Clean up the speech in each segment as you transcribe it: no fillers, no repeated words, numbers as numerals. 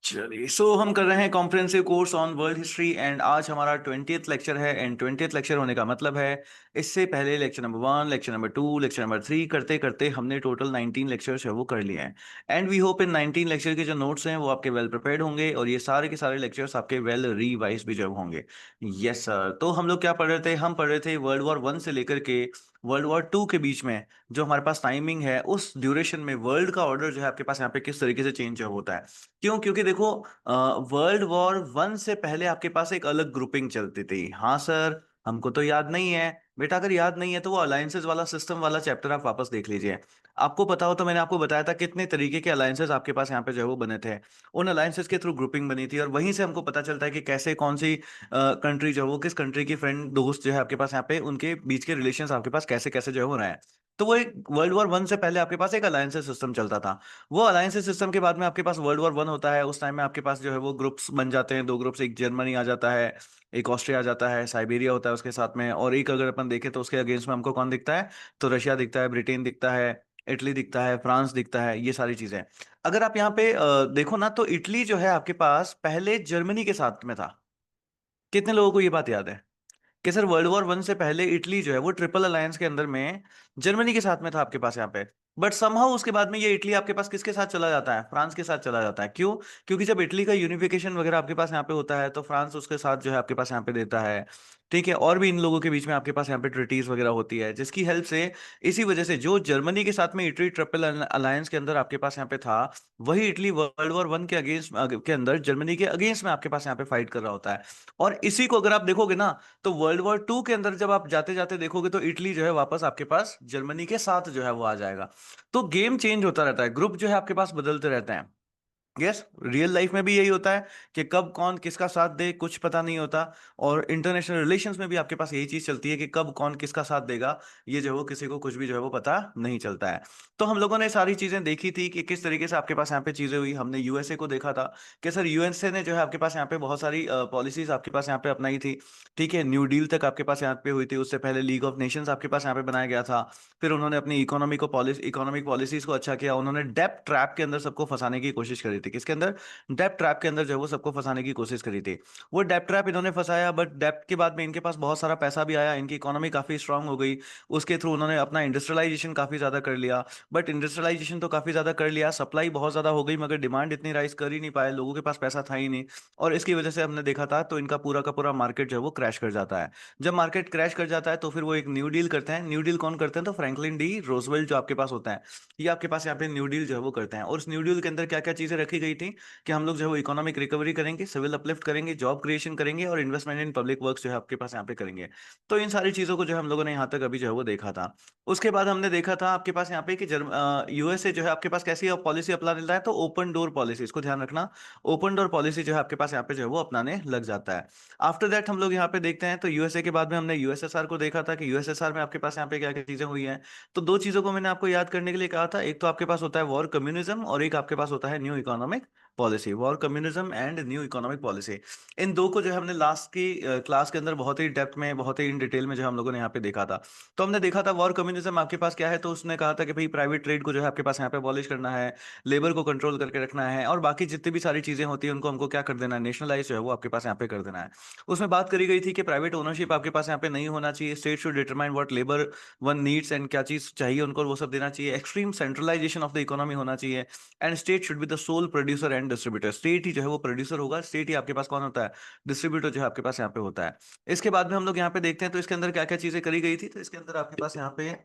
चलिए हम कर रहे हैं comprehensive course on world history and आज हमारा 20th लेक्चर है। एंड 20th लेक्चर होने का मतलब है इससे पहले lecture number 1, lecture number 2, lecture number 3 करते करते हमने टोटल 19 लेक्चर्स है वो कर लिए हैं। And we hope in 19 lecture के जो नोट्स हैं वो आपके वेल प्रिपेयर्ड होंगे और ये सारे के सारे लेक्चर्स आपके वेल रिवाइज भी जब होंगे। Yes sir. तो हम लोग क्या पढ़ रहे थे? हम पढ़ रहे थे वर्ल्ड वॉर 1 से लेकर के वर्ल्ड वॉर 2 के बीच में जो हमारे पास टाइमिंग है उस ड्यूरेशन में वर्ल्ड का ऑर्डर जो है आपके पास यहाँ पे किस तरीके से चेंज होता है। क्यों? क्योंकि देखो, वर्ल्ड वॉर 1 से पहले आपके पास एक अलग ग्रुपिंग चलती थी। हाँ सर, हमको तो याद नहीं है। बेटा अगर याद नहीं है तो वो अलायंसेस वाला सिस्टम वाला चैप्टर आप वापस देख लीजिए। आपको पता हो तो मैंने आपको बताया था कितने तरीके के अलायंसेस आपके पास यहाँ पे जो है वो बने थे। उन अलायंसेस के थ्रू ग्रुपिंग बनी थी और वहीं से हमको पता चलता है कि कैसे कौन सी कंट्री जो है वो किस कंट्री की फ्रेंड दोस्त जो है आपके पास यहाँ पे उनके बीच के रिलेशन आपके पास कैसे कैसे जो है हो रहे हैं। तो वो एक वर्ल्ड वॉर 1 से पहले आपके पास एक अलायंसेस सिस्टम चलता था। वो अलायंसेस सिस्टम के बाद में आपके पास वर्ल्ड वॉर 1 होता है। उस टाइम में आपके पास जो है वो ग्रुप्स बन जाते हैं, दो ग्रुप्स, एक जर्मनी आ जाता है, एक ऑस्ट्रिया आ जाता है, साइबेरिया होता है उसके साथ में, और एक अगर अपन देखें तो उसके अगेंस्ट में हमको कौन दिखता है? तो रशिया दिखता है, ब्रिटेन दिखता है, इटली दिखता है, फ्रांस दिखता है, ये सारी चीजें। अगर आप यहाँ पे देखो ना तो इटली जो है आपके पास पहले जर्मनी के साथ में था। कितने लोगों को ये बात याद है कि सर वर्ल्ड वॉर 1 से पहले इटली जो है वो ट्रिपल अलायंस के अंदर में जर्मनी के साथ में था आपके पास यहाँ पे। बट समहाउ उसके बाद में ये इटली आपके पास किसके साथ चला जाता है? फ्रांस के साथ चला जाता है। क्यों? क्योंकि जब इटली का यूनिफिकेशन वगैरह आपके पास यहाँ पे होता है तो फ्रांस उसके साथ जो है आपके पास यहाँ पे देता है। ठीक है, और भी इन लोगों के बीच में आपके पास यहाँ पे ट्रिटीज वगैरह होती है जिसकी हेल्प से, इसी वजह से जो जर्मनी के साथ में इटली ट्रिपल अलायंस के अंदर आपके पास यहाँ पे था, वही इटली वर्ल्ड वॉर 1 के अगेंस्ट के अंदर जर्मनी के अगेंस्ट में आपके पास यहाँ पे फाइट कर रहा होता है। और इसी को अगर आप देखोगे ना तो वर्ल्ड वॉर 2 के अंदर जब आप जाते जाते देखोगे तो इटली जो है वापस आपके पास जर्मनी के साथ जो है वो आ जाएगा। तो गेम चेंज होता रहता है, ग्रुप जो है आपके पास बदलते रहते हैं। यस, रियल लाइफ में भी यही होता है कि कब कौन किसका साथ दे कुछ पता नहीं होता। और इंटरनेशनल रिलेशंस में भी आपके पास यही चीज चलती है कि कब कौन किसका साथ देगा, ये जो है वो किसी को कुछ भी जो है वो पता नहीं चलता है। तो हम लोगों ने सारी चीजें देखी थी कि किस तरीके से आपके पास यहाँ पे चीजें हुई। हमने यूएसए को देखा था कि सर यूएसए ने जो है आपके पास यहाँ पे बहुत सारी पॉलिसीज आपके पास यहाँ पे अपनाई थी। ठीक है, न्यू डील तक आपके पास यहाँ पे हुई थी। उससे पहले लीग ऑफ नेशंस आपके पास यहाँ पे बनाया गया था। फिर उन्होंने अपनी इकोनॉमिक पॉलिसीज को अच्छा किया। उन्होंने डेप्थ ट्रैप के अंदर सबको फंसाने की कोशिश करी थी। किसके अंदर? डेप्थ ट्रैप के अंदर जो है वो सबको फंसाने की कोशिश करी थी। वो डेप्थ ट्रैप इन्होंने फंसाया, बट डेप्थ के बाद में इनके पास बहुत सारा पैसा भी आया, इनकी इकोनॉमी काफी स्ट्रांग हो गई। उसके थ्रू उन्होंने अपना इंडस्ट्रियलाइजेशन काफी ज्यादा कर लिया। बट इंडस्ट्रियलाइजेशन तो काफी ज्यादा कर लिया, सप्लाई बहुत ज्यादा हो गई, मगर डिमांड इतनी राइज कर ही नहीं पाए, लोगों के पास पैसा था ही नहीं। और इसकी वजह से हमने देखा था तो इनका पूरा का पूरा मार्केट जो है वो क्रैश कर जाता है। जब मार्केट क्रैश कर जाता है तो फिर वो एक न्यू डील करते हैं। न्यू डील कौन करते हैं? तो फ्रैंकलिन डी रोजवेल्ट जो आपके पास होता है, ये आपके पास यहाँ पे न्यू डील जो है वो करते हैं। और उस न्यू डील के अंदर क्या क्या चीजें रखी गई थी कि हम लोग जो है वो इकोनॉमिक रिकवरी करेंगे, सिविल अपलिफ्ट करेंगे, जॉब क्रिएशन करेंगे और इन्वेस्टमेंट इन पब्लिक वर्क्स जो है आपके पास यहाँ पे करेंगे। तो इन सारी चीजों को जो है हम लोगों ने यहाँ तक अभी जो है वो देखा था। उसके बाद हमने देखा था आपके पास यहाँ पे कि यूएसए जो है आपके पास कैसी पॉलिसी अपना लेता है? तो ओपन डोर पॉलिसी, इसको ध्यान रखना। ओपन डोर पॉलिसी जो है आपके पास यहाँ पे जो है वो अपनाने लग जाता है। आफ्टर दैट हम लोग यहाँ पे देखते हैं तो यूएसए के बाद में हमने यूएसएसआर को देखा था कि यूएसएसआर में आपके पास यहाँ पे क्या क्या चीजें हुई हैं। तो दो चीजों को मैंने आपको याद करने के लिए कहा था, एक तो आपके पास होता है वॉर कम्युनिज्म और एक आपके पास होता है new economic policy. War communism and new economic policy, इन दो को जो है हमने लास्ट की क्लास के अंदर बहुत ही डेप्थ में, बहुत ही इन डिटेल में जो हम लोगों ने यहाँ पे देखा था। तो हमने देखा था वॉर कम्युनिज्म आपके पास क्या है, तो उसने कहा था कि भाई प्राइवेट ट्रेड को जो है आपके पास यहाँ पे अबॉलिश करना है, लेबर को कंट्रोल करके रखना है, और बाकी जितनी भी सारी चीजें होती है उनको हमको क्या कर देना है? नेशनलाइज जो है वो आपके पास यहाँ पे कर देना है। उसमें बात करी गई थी कि प्राइवेट ओनरशिप आपके पास यहाँ पे नहीं होना चाहिए, state should determine what labour one needs and क्या चीज चाहिए उनको वो सब देना चाहिए, extreme centralisation of the economy होना चाहिए, and state should be the sole producer and distributor. State ही जो है वो प्रोड्यूसर होगा, स्टेट ही आपके पास कौन होता है? डिस्ट्रीब्यूटर जो है आपके पास यहाँ पे होता है। इसके बाद में हम लोग यहाँ पे देखते हैं तो इसके अंदर क्या क्या चीजें करी गई थी। तो इसके अंदर आपके पास यहाँ पे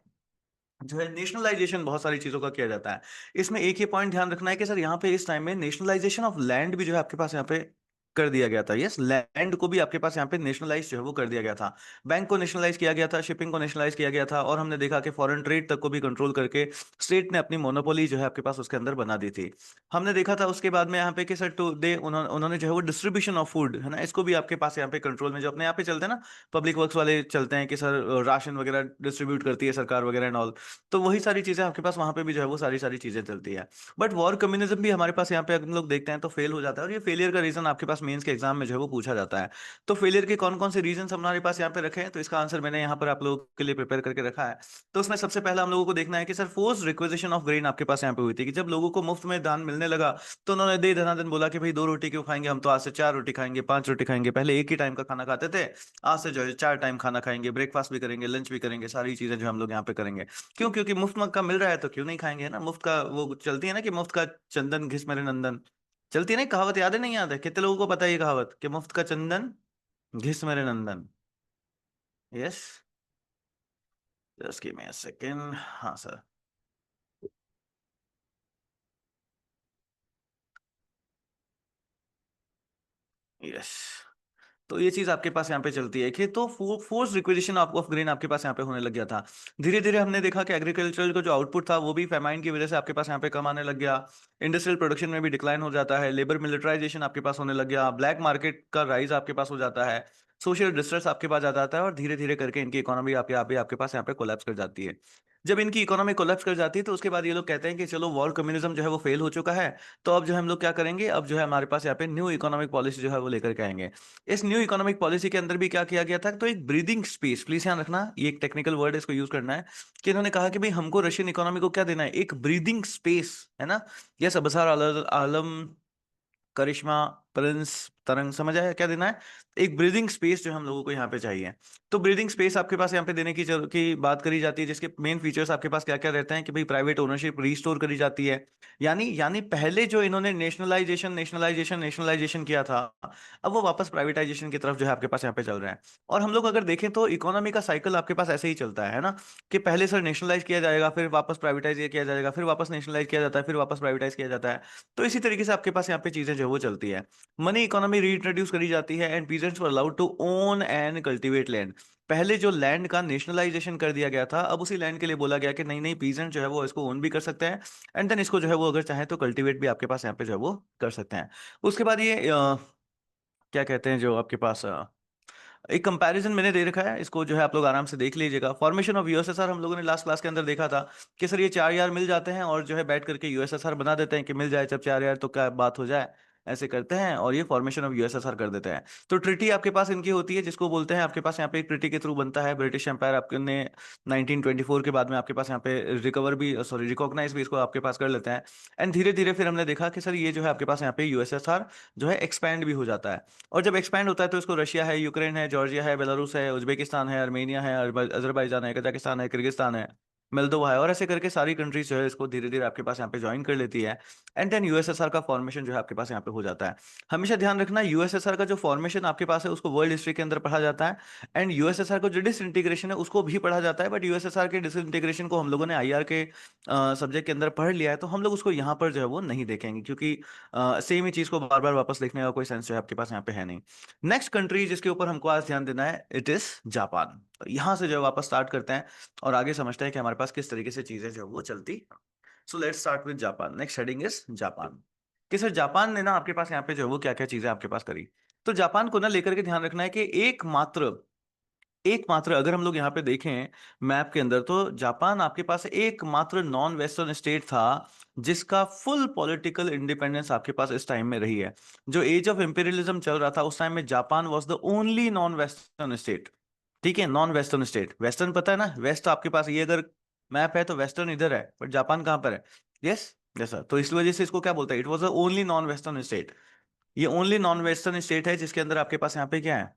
जो है नेशनलाइजेशन बहुत सारी चीजों का किया जाता है। इसमें एक ही पॉइंट ध्यान रखना है कि सर यहाँ पे इस टाइम में नेशनलाइजेशन ऑफ लैंड भी जो है आपके पास यहाँ पे कर दिया गया था। यस, लैंड को भी आपके पास यहाँ पे नेशनलाइज जो है वो कर दिया गया था। बैंक को नेशनलाइज किया गया था, शिपिंग को नेशनलाइज किया गया था, और हमने देखा कि फॉरेन ट्रेड तक को भी कंट्रोल करके स्टेट ने अपनी मोनोपोली जो है आपके पास उसके अंदर बना दी थी। हमने देखा था उसके बाद में यहाँ पे कि सर टू दे उन्होंने जो है वो डिस्ट्रीब्यूशन ऑफ फूड है ना, इसको भी आपके पास यहाँ पे कंट्रोल में, जो अपने यहाँ पे चलते हैं ना, पब्लिक वर्क्स वाले चलते हैं कि सर राशन वगैरह डिस्ट्रीब्यूट करती है सरकार वगैरह एंड ऑल। तो वही सारी चीजें आपके पास वहां पे भी जो है वो सारी सारी चीजें चलती है। बट वॉर कम्युनिज्म भी हमारे पास यहाँ पे हम लोग देखते हैं तो फेल हो जाता है, और ये फेलियर का रीजन आपके पास पास मेंस के एग्जाम में जो है वो पूछा जाता है। तो फेलियर के कौन कौन से रीजन हमारे पास यहाँ पे रखे हैं, तो इसका आंसर मैंने यहाँ पर आप लोगों के लिए प्रिपेयर करके रखा है। तो उसमें सबसे पहला हम लोगों को देखना है कि sir force requisition of grain आपके पास यहाँ पे हुई थी, कि जब लोगों को मुफ्त में दान मिलने लगा तो उन्होंने दे धनाधन बोला कि भाई 2 रोटी क्यों खाएंगे, हम तो आज से 4 रोटी खाएंगे, 5 रोटी खाएंगे। पहले एक ही टाइम का खाना खाते थे, आज से जो है 4 टाइम खाना खाएंगे, ब्रेकफास्ट भी करेंगे, लंच भी करेंगे, सारी चीजें जो हम लोग यहाँ पे करेंगे। क्यों? क्योंकि मुफ्त में का मिल रहा है तो क्यों नहीं खाएंगे, है ना। मुफ्त का वो चलती है ना कि मुफ्त का चंदन घिस मेरे नंदन, चलती है ना एक कहावत, याद है नहीं याद है? कितने लोगों को पता है ये कहावत कि मुफ्त का चंदन घिस मेरे नंदन? Yes, just give me a second. हाँ सर। यस, तो ये चीज आपके पास यहाँ पे चलती है कि तो फोर्स रिक्वेजिशन ऑफ ग्रेन आपके पास यहाँ पे होने लग गया था। धीरे धीरे हमने देखा कि एग्रीकल्चर का जो आउटपुट था वो भी फेमाइन की वजह से आपके पास यहाँ पे कम आने लग गया। इंडस्ट्रियल प्रोडक्शन में भी डिक्लाइन हो जाता है, लेबर मिलिटराइजेशन आपके पास होने लग गया, ब्लैक मार्केट का राइज आपके पास हो जाता है, सोशल डिस्ट्रेस आपके पास आ जाता है, और धीरे धीरे करके इनकी इकोनॉमी आपके पास यहाँ पे कोलैप्स कर जाती है। जब इनकी इकोनॉमी कोलैप्स कर जाती है तो उसके बाद ये लोग कहते हैं कि चलो वॉर कम्युनिज्म जो है वो फेल हो चुका है, तो अब जो है हम लोग क्या करेंगे, अब जो है हमारे पास यहाँ पे न्यू इकोनॉमिक पॉलिसी जो है वो लेकर के आएंगे। इस न्यू इकोनॉमिक पॉलिसी के अंदर भी क्या किया गया था, तो एक ब्रीदिंग स्पेस, प्लीज ध्यान रखना ये एक टेक्निकल वर्ड है, इसको यूज करना है, कि इन्होंने कहा कि भाई हमको रशियन इकोनॉमी को क्या देना है, एक ब्रीदिंग स्पेस, है ना। यस, बसार आलम, करिश्मा, प्रिंस, तरंग, समझ आया क्या देना है? एक ब्रीदिंग स्पेस जो हम लोगों को यहाँ पे चाहिए। तो ब्रीदिंग स्पेस आपके पास यहाँ पे देने की बात करी जाती है, जिसके मेन फीचर्स आपके पास क्या क्या रहते हैं कि भाई प्राइवेट ओनरशिप रिस्टोर करी जाती है। यानी यानी पहले जो इन्होंने नेशनलाइजेशन नेशनलाइजेशन नेशनलाइजेशन किया था, अब वो वापस प्राइवेटाइजेशन की तरफ जो है आपके पास यहाँ पे चल रहा है। और हम लोग अगर देखें तो इकोनॉमी का साइकिल आपके पास ऐसे ही चलता है ना, कि पहले सर नेशनलाइज किया जाएगा, फिर वापस प्राइवेटाइज किया जाएगा, फिर वापस नेशनलाइज किया जाता है, फिर वापस प्राइवेटाइज किया जाता है। तो इसी तरीके से आपके पास यहाँ पे चीजें जो है वो चलती है। मनी इकोनॉमी रीइंट्रोड्यूस करी जाती है and peasants were allowed to own and cultivate land. पहले जो लैंड का नेशनलाइजेशन कर दिया गया था, अब उसी लैंड के लिए बोला गया कि नहीं नहीं, पीजेंट जो है वो इसको ओन भी कर सकते हैं, एंड देन इसको जो है वो अगर चाहे तो कल्टीवेट भी आपके पास यहाँ पे जो है वो कर सकते हैं। उसके बाद ये क्या कहते हैं जो आपके पास एक कंपैरिजन मैंने दे रखा है, इसको जो है आप लोग आराम से देख लीजिएगा। फॉर्मेशन ऑफ यूएसएसआर हम लोगों ने लास्ट क्लास के अंदर देखा था कि सर ये 4 यार मिल जाते हैं और जो है बैठ करके यूएसएसआर बना देते हैं, कि मिल जाए जब 4 यार तो क्या बात हो जाए, ऐसे करते हैं और ये फॉर्मेशन ऑफ यूएसएसआर कर देते हैं। तो ट्रिटी आपके पास इनकी होती है, जिसको बोलते हैं आपके पास यहाँ पे एक ट्रिटी के थ्रू बनता है। ब्रिटिश एम्पायर आपके ने 1924 के बाद में आपके पास यहाँ पे रिकवर भी, सॉरी रिकॉग्नाइज भी इसको आपके पास कर लेते हैं। एंड धीरे धीरे फिर हमने देखा कि सर ये जो है आपके पास यहाँ पे यूएसएसआर जो है एक्सपैंड भी हो जाता है। और जब एक्सपैंड होता है तो इसको रशिया है, यूक्रेन है, जॉर्जिया है, बेलारूस है, उज्बेकिस्तान है, आर्मेनिया है, अजरबैजान है, कजाकिस्तान है, किर्गिस्तान है, मोल्दोवा है, और ऐसे करके सारी कंट्रीज जो है इसको धीरे धीरे आपके पास यहाँ पे ज्वाइन कर लेती है। एंड देन यूएसएसआर का फॉर्मेशन जो है आपके पास यहाँ पे हो जाता है। हमेशा ध्यान रखना, यूएसएसआर का जो फॉर्मेशन आपके पास है उसको वर्ल्ड हिस्ट्री के अंदर पढ़ा जाता है, एंड यूएसएसआर का जो डिसइंटीग्रेशन है उसको भी पढ़ा जाता है। बट यूएसएसआर के डिसइंटीग्रेशन को हम लोगों ने आईआर के सब्जेक्ट के अंदर पढ़ लिया है, तो हम लोग उसको यहाँ पर जो है वो नहीं देखेंगे, क्योंकि सेम ही चीज को बार बार वापस देखने का कोई सेंस जो है आपके पास यहाँ पे है नहीं। नेक्स्ट कंट्री जिसके ऊपर हमको आज ध्यान देना है, इट इज जापान। तो यहाँ से जो है वापस स्टार्ट करते हैं और आगे समझते हैं कि हमारे पास किस तरीके से चीजें जो है वो चलती। So let's start with Japan. Next heading is Japan. कि सर जापान ने ना आपके पास यहाँ पे जो है वो क्या क्या चीजें आपके पास करी। तो जापान को ना लेकर के ध्यान रखना है कि एकमात्र अगर हम लोग यहाँ पे देखें मैप के अंदर, तो जापान आपके पास एकमात्र नॉन वेस्टर्न स्टेट था जिसका फुल पॉलिटिकल इंडिपेंडेंस आपके पास इस टाइम में रही है। जो एज ऑफ इंपीरियलिज्म चल रहा था उस टाइम में Japan was the only non western state. ठीक है, नॉन वेस्टर्न स्टेट। वेस्टर्न पता है ना, वेस्ट आपके पास ये अगर मैप है तो वेस्टर्न इधर है, बट जापान कहाँ पर है? यस, जैसा तो इस वजह से इसको क्या बोलते हैं, it was the only non western state. ये ओनली नॉन वेस्टर्न स्टेट है जिसके अंदर आपके पास यहाँ पे क्या है,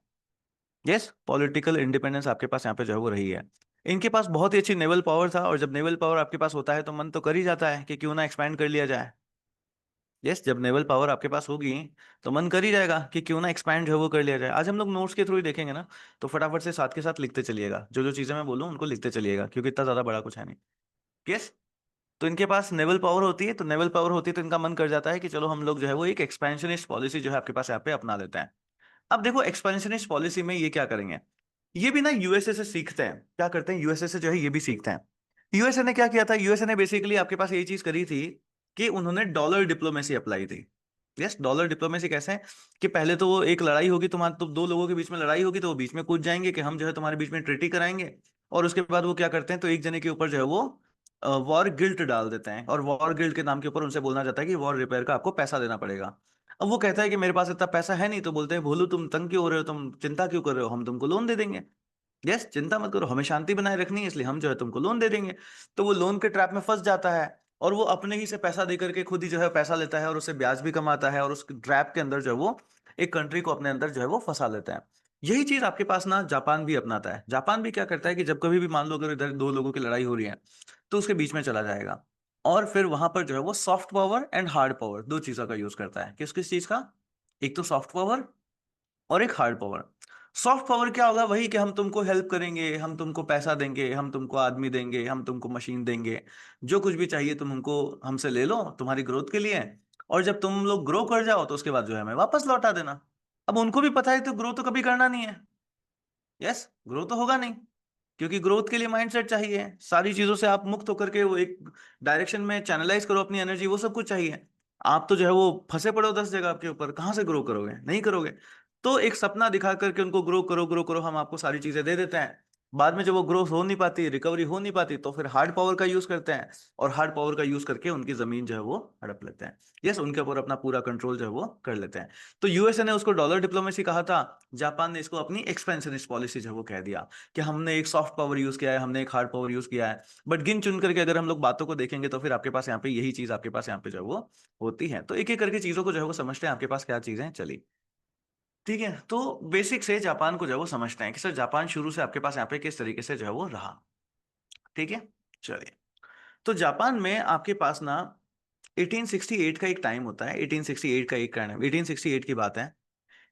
यस, पॉलिटिकल इंडिपेंडेंस आपके पास यहाँ पे जो है वो रही है। इनके पास बहुत ही अच्छी नेवल पावर था, और जब नेवल पावर आपके पास होता है तो मन तो कर ही जाता है कि क्यों ना एक्सपैंड कर लिया जाए। यस, जब नेवल पावर आपके पास होगी तो मन कर ही जाएगा कि क्यों ना एक्सपैंड जो है वो कर लिया जाए। आज हम लोग नोट्स के थ्रू ही देखेंगे ना, तो फटाफट से साथ के साथ लिखते चलिएगा, जो जो चीजें मैं बोलूँ उनको लिखते चलिएगा, क्योंकि इतना ज्यादा बड़ा कुछ है नहीं। यस, तो इनके पास नेवल पावर होती है, तो नेवल पावर होती है तो इनका मन कर जाता है कि चलो हम लोग जो है वो एक एक्सपेंशनिस्ट पॉलिसी जो है आपके पास यहाँ पे अपना लेते हैं। अब देखो एक्सपेंशनिस्ट पॉलिसी में ये क्या करेंगे, ये भी ना यूएसए से सीखते हैं। क्या करते हैं, यूएसए से जो है ये भी सीखते हैं। यूएसए ने क्या किया था, यूएसए ने बेसिकली आपके पास ये चीज करी थी कि उन्होंने डॉलर डिप्लोमेसी अप्लाई थी। यस, डॉलर डिप्लोमेसी कैसे है कि पहले तो वो एक लड़ाई होगी तुम्हारे, तो दो लोगों के बीच में लड़ाई होगी तो वो बीच में कूद जाएंगे कि हम जो है तुम्हारे बीच में ट्रीटी कराएंगे, और उसके बाद वो क्या करते हैं, तो एक जने के ऊपर जो है वो वॉर गिल्ट डाल देते हैं, और वॉर गिल्ट के नाम के ऊपर उनसे बोलना जाता है कि वॉर रिपेयर का आपको पैसा देना पड़ेगा। अब वो कहता है कि मेरे पास इतना पैसा है नहीं, तो बोलते हैं भोलू तुम तंग क्यों हो रहे हो, तुम चिंता क्यों कर रहे हो, हम तुमको लोन दे देंगे। यस, चिंता मत करो, हमें शांति बनाए रखनी है, इसलिए हम जो है तुमको लोन दे देंगे। तो वो लोन के ट्रैप में फंस जाता है, और वो अपने ही से पैसा दे करके खुद ही जो है पैसा लेता है, और उससे ब्याज भी कमाता है, और उस ट्रैप के अंदर जो है वो एक कंट्री को अपने अंदर जो है वो फंसा लेता है। यही चीज आपके पास ना जापान भी अपनाता है। जापान भी क्या करता है कि जब कभी भी मान लो अगर इधर दो लोगों की लड़ाई हो रही है, तो उसके बीच में चला जाएगा, और फिर वहां पर जो है वो soft power and hard power दो चीजों का यूज करता है। किस किस चीज का? एक तो सॉफ्ट पावर और एक हार्ड पावर। सॉफ्ट पावर क्या होगा? वही कि हम तुमको हेल्प करेंगे, हम तुमको पैसा देंगे, हम तुमको आदमी देंगे, हम तुमको मशीन देंगे, जो कुछ भी चाहिए तुम हमको हमसे ले लो तुम्हारी ग्रोथ के लिए, और जब तुम लोग ग्रो कर जाओ तो उसके बाद जो है हमें वापस लौटा देना। अब उनको भी पता है तो ग्रो तो कभी करना नहीं है। यस, ग्रो तो होगा नहीं, क्योंकि ग्रोथ के लिए माइंडसेट चाहिए, सारी चीजों से आप मुक्त होकर के वो एक डायरेक्शन में चैनलाइज करो अपनी एनर्जी, वो सब कुछ चाहिए। आप तो जो है वो फंसे पड़े हो 10 जगह आपके ऊपर, कहाँ से ग्रो करोगे? नहीं करोगे। तो एक सपना दिखा करके उनको ग्रो करो ग्रो करो, हम आपको सारी चीजें दे देते हैं। बाद में जब वो ग्रोथ हो नहीं पाती, रिकवरी हो नहीं पाती, तो फिर हार्ड पावर का यूज करते हैं, और हार्ड पावर का यूज करके उनकी जमीन जो है वो हड़प लेते हैं। यस, उनके ऊपर अपना पूरा कंट्रोल जो है वो कर लेते हैं। तो यूएसए ने उसको डॉलर डिप्लोमेसी कहा था, जापान ने इसको अपनी एक्सपेंशनिस्ट पॉलिसी जो है वो कह दिया, कि हमने एक सॉफ्ट पावर यूज किया है, हमने एक हार्ड पावर यूज किया है। बट गिन चुन करके अगर हम लोग बातों को देखेंगे, तो फिर आपके पास यहाँ पे यही चीज आपके पास यहाँ पे जो है वो होती है। तो एक एक करके चीजों को जो है वो समझते हैं आपके पास क्या चीजें चली। ठीक है, तो बेसिक से जापान को जो है वो समझते हैं कि सर जापान शुरू से आपके पास यहाँ पे किस तरीके से जो है वो रहा। ठीक है, चलिए। तो जापान में आपके पास ना 1868 का एक टाइम होता है, 1868 का एक टाइम, 1868 की बात है।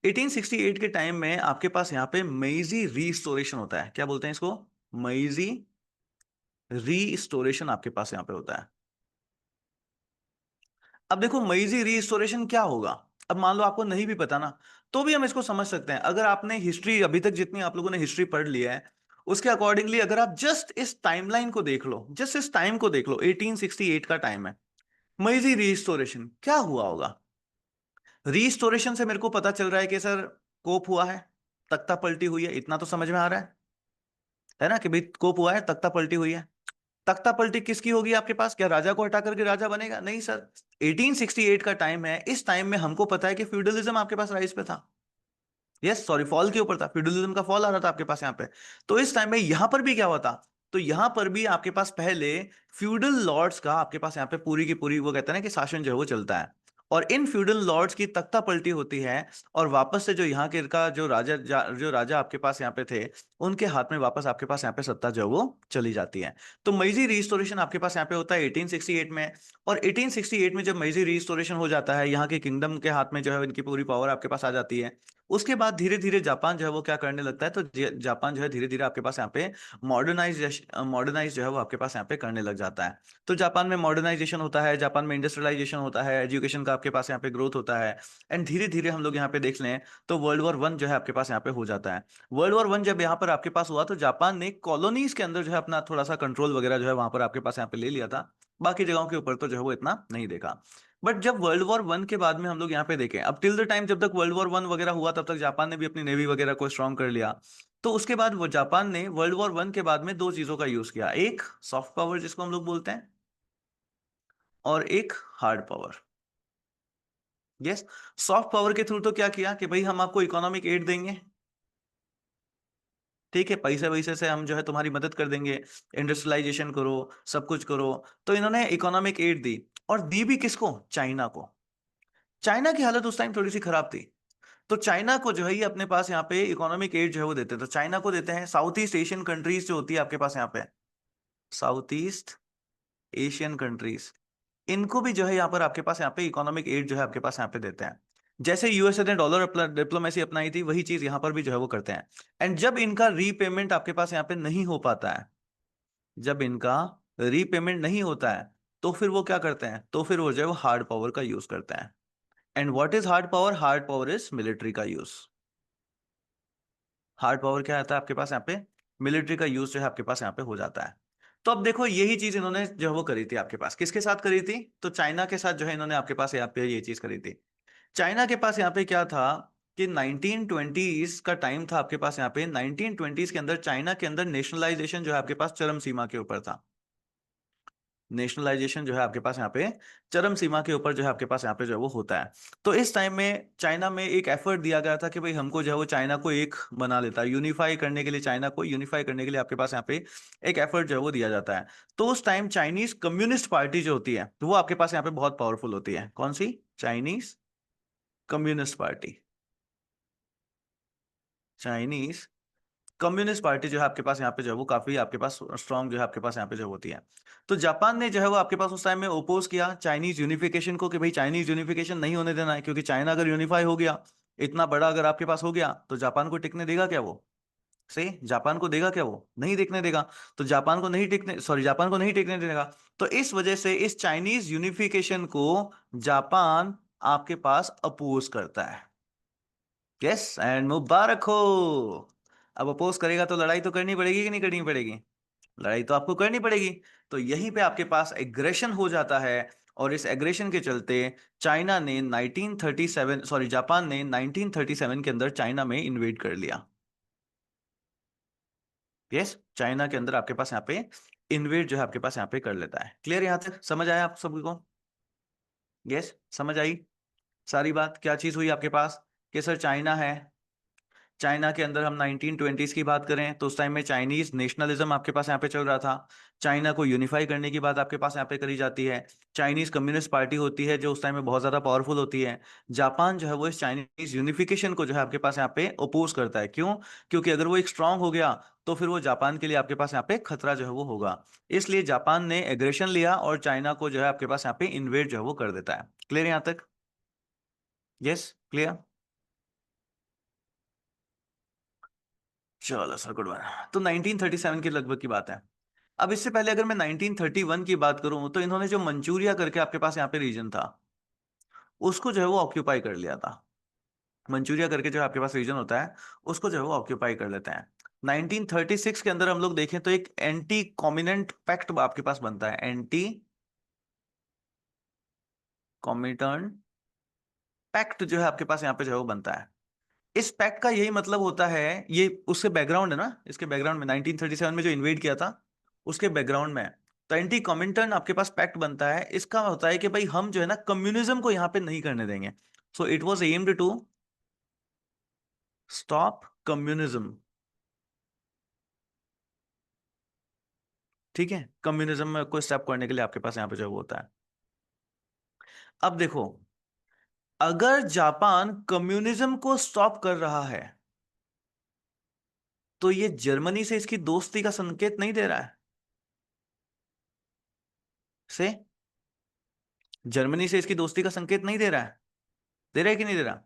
1868 के टाइम में आपके पास यहाँ पे मेइजी रीस्टोरेशन होता है। क्या बोलते हैं इसको? मेइजी रीस्टोरेशन आपके पास यहाँ पे होता है। अब देखो मेइजी रीस्टोरेशन क्या होगा, अब मान लो आपको नहीं भी पता ना, तो भी हम इसको समझ सकते हैं। अगर आपने हिस्ट्री अभी तक जितनी आप लोगों ने हिस्ट्री पढ़ लिया है, उसके अकॉर्डिंगली अगर आप जस्ट इस टाइमलाइन को देख लो, जस्ट इस टाइम को देख लो, 1868 का टाइम है, मेइजी रीस्टोरेशन क्या हुआ होगा? रीस्टोरेशन से मेरे को पता चल रहा है कि सर कोप हुआ है, तख्ता पलटी हुई है, इतना तो समझ में आ रहा है ना, कि भाई कोप हुआ है, तख्ता पलटी हुई है। तख्ता पलटी किसकी होगी आपके पास? क्या राजा को हटा करके राजा बनेगा? नहीं सर। 1868 का टाइम है, इस टाइम में हमको पता है कि फ्यूडलिज्म आपके पास राइज पे था। यस, सॉरी, फॉल के ऊपर था, फ्यूडलिज्म का फॉल आ रहा था आपके पास यहाँ पे। तो इस टाइम में यहां पर भी क्या हुआ था? तो यहां पर भी आपके पास पहले फ्यूडल लॉर्ड्स का आपके पास यहाँ पे पूरी की पूरी वो कहते हैं ना कि शासन जो है वो चलता है, और इन फ्यूडल लॉर्ड्स की तख्ता पलटी होती है, और वापस से जो यहाँ के का जो राजा जो राजा आपके पास यहाँ पे थे, उनके हाथ में वापस आपके पास यहाँ पे सत्ता जो है वो चली जाती है। तो मेइजी रिस्टोरेशन आपके पास यहाँ पे होता है 1868 में। और 1868 में जब मेइजी रिस्टोरेशन हो जाता है, यहाँ के किंगडम के हाथ में जो है इनकी पूरी पावर आपके पास आ जाती है। उसके बाद धीरे धीरे जापान जो है वो क्या करने लगता है, तो जापान जो है धीरे धीरे आपके पास यहाँ पे मॉडर्नाइज जो है वो आपके पास यहाँ पे करने लग जाता है। तो जापान में मॉडर्नाइजेशन होता है, जापान में इंडस्ट्रियलाइजेशन होता है, एजुकेशन का आपके पास यहाँ पे ग्रोथ होता है। एंड धीरे धीरे हम लोग यहाँ पे देख लें तो वर्ल्ड वॉर 1 जो है आपके पास यहाँ पे हो जाता है। वर्ल्ड वॉर 1 जब यहाँ पर आपके पास हुआ, तो जापान ने कॉलोनीज के अंदर जो है अपना थोड़ा सा कंट्रोल वगैरह जो है वहां पर आपके पास यहाँ पे ले लिया था। बाकी जगहों के ऊपर तो जो है वो इतना नहीं देखा। बट जब वर्ल्ड वॉर 1 के बाद में हम लोग यहाँ पे देखें, अब टिल द टाइम जब तक वर्ल्ड वॉर 1 वगैरह हुआ, तब तक जापान ने भी अपनी नेवी वगैरह को स्ट्रॉन्ग कर लिया। तो उसके बाद वो जापान ने वर्ल्ड वॉर 1 के बाद में दो चीजों का यूज किया, एक सॉफ्ट पावर जिसको हम लोग बोलते हैं, और एक hard power. Yes, soft power के थ्रू तो क्या किया कि भाई हम आपको इकोनॉमिक एड देंगे, ठीक है, पैसे वैसे से हम जो है तुम्हारी मदद कर देंगे, इंडस्ट्रियलाइजेशन करो, सब कुछ करो। तो इन्होंने इकोनॉमिक एड दी, और दी भी किसको? चाइना को। चाइना की हालत उस टाइम थोड़ी सी खराब थी, तो चाइना को जो है ये अपने पास यहाँ पे इकोनॉमिक एड जो है वो देते हैं। तो चाइना को देते हैं, साउथ ईस्ट एशियन कंट्रीज जो होती है आपके पास यहाँ पे, साउथ ईस्ट एशियन कंट्रीज, इनको भी जो है यहाँ पर आपके पास यहाँ पे इकोनॉमिक एड जो है आपके पास यहाँ पे देते हैं। जैसे यूएसए ने डॉलर डिप्लोमेसी अपनाई थी, वही चीज यहाँ पर भी जो है वो करते हैं। एंड जब इनका रीपेमेंट आपके पास यहाँ पे नहीं हो पाता है, जब इनका रीपेमेंट नहीं होता है, तो फिर वो क्या करते हैं, तो फिर वो जो है वो हार्ड पावर का यूज करते हैं। And what is hard power? Hard power is military का यूज। हार्ड पावर क्या आता है आपके पास यहाँ पे? मिलिट्री का यूज जो है आपके पास यहाँ पे हो जाता है। तो अब देखो यही चीज इन्होंने जो है वो करी थी आपके पास, किसके साथ करी थी? तो चाइना के साथ जो है इन्होंने आपके पास यहाँ पे ये चीज करी थी। चाइना के पास यहाँ पे क्या था कि 1920s का टाइम था आपके पास यहाँ पे, 1920s के अंदर चाइना के अंदर नेशनलाइजेशन जो है आपके पास चरम सीमा के ऊपर था। नेशनलाइजेशन जो है आपके पास यहाँ पे चरम सीमा के ऊपर जो है आपके पास यहाँ पे जो है वो होता है। तो इस टाइम में चाइना में एक एफर्ट दिया गया था कि भाई हमको जो है वो चाइना को एक बना लेता है, यूनिफाई करने के लिए, चाइना को यूनिफाई करने के लिए आपके पास यहाँ पे एक एफर्ट जो है वो दिया जाता है। तो उस टाइम चाइनीज कम्युनिस्ट पार्टी जो होती है तो वो आपके पास यहाँ पे बहुत पावरफुल होती है। कौन सी? Chinese communist party. Chinese communist party जो है आपके पास यहाँ पे जो है वो काफी आपके पास स्ट्रांग जो है आपके पास यहाँ पे जो होती है। तो जापान ने जो है वो आपके पास उस टाइम में ओपोज किया चाइनीज यूनिफिकेशन को कि भाई चाइनीज यूनिफिकेशन नहीं होने देना है, क्योंकि चाइना अगर यूनिफाई हो गया, इतना बड़ा अगर आपके पास हो गया, तो जापान को टिकने देगा क्या वो? से जापान को देगा क्या? वो नहीं टिकने देगा। तो जापान को नहीं टिकने देगा। तो इस वजह से इस चाइनीज यूनिफिकेशन को जापान आपके पास अपोज करता है। यस एंड मुबारक हो। अब अपोज करेगा तो लड़ाई तो करनी पड़ेगी कि नहीं करनी पड़ेगी? लड़ाई तो आपको करनी पड़ेगी। तो यहीं पे आपके पास एग्रेशन हो जाता है, और इस एग्रेशन के चलते चाइना ने 1937 सॉरी जापान ने 1937 के अंदर चाइना में इन्वेड कर लिया। यस, चाइना के अंदर आपके पास यहाँ पे इन्वेड जो है आपके पास यहाँ पे कर लेता है। क्लियर? यहां तक समझ आया आप सभी को? यस, समझ आई सारी बात? क्या चीज हुई आपके पास कि सर चाइना है, चाइना के अंदर हम 1920s की बात करें तो उस टाइम में चाइनीज नेशनलिज्म आपके पास यहाँ पे चल रहा था। चाइना को यूनिफाई करने की बात आपके पास यहाँ पे करी जाती है। चाइनीज कम्युनिस्ट पार्टी होती है जो उस टाइम में बहुत ज्यादा पावरफुल होती है। जापान जो है वो इस चाइनीज यूनिफिकेशन को जो है आपके पास यहाँ पे ओपोज करता है। क्यों? क्योंकि अगर वो एक स्ट्रांग हो गया तो फिर वो जापान के लिए आपके पास यहाँ पे खतरा जो है वो होगा। इसलिए जापान ने एग्रेशन लिया और चाइना को जो है आपके पास यहाँ पे इन्वेड जो है वो कर देता है। क्लियर यहाँ तक? Yes, clear. चलो सर, गुड वन। तो 1937 के लगभग की बात है। अब इससे पहले अगर मैं 1931 की बात करूं तो इन्होंने जो मंचूरिया करके आपके पास यहाँ पे रीजन था उसको जो है वो ऑक्यूपाई कर लिया था। मंचूरिया करके जो आपके पास रीजन होता है उसको जो है वो ऑक्यूपाई कर लेते हैं। 1936 के अंदर हम लोग देखें तो एक एंटी कॉमिनेंट पैक्ट आपके पास बनता है। एंटी कॉमिटर्न पैक्ट जो है आपके पास यहाँ पे जो है वो बनता है। इस पैक्ट का यही मतलब होता है, ये उसके बैकग्राउंड है ना, इसके बैकग्राउंड में 1937 में जो इन्वेड किया था उसके बैकग्राउंड में। तो एंटी कॉमिंटर्न आपके पास पैक्ट बनता है। इसका होता है कि भाई हम जो है ना कम्युनिज्म को यहाँ पे नहीं करने देंगे। So it was aimed to stop communism. ठीक है, कम्युनिज्म में कोई स्टेप करने के लिए आपके पास यहाँ पे जो है वो होता है। अब देखो, अगर जापान कम्युनिज्म को स्टॉप कर रहा है तो ये जर्मनी से इसकी दोस्ती का संकेत नहीं दे रहा है? से जर्मनी से इसकी दोस्ती का संकेत नहीं दे रहा है? दे रहा है कि नहीं दे रहा?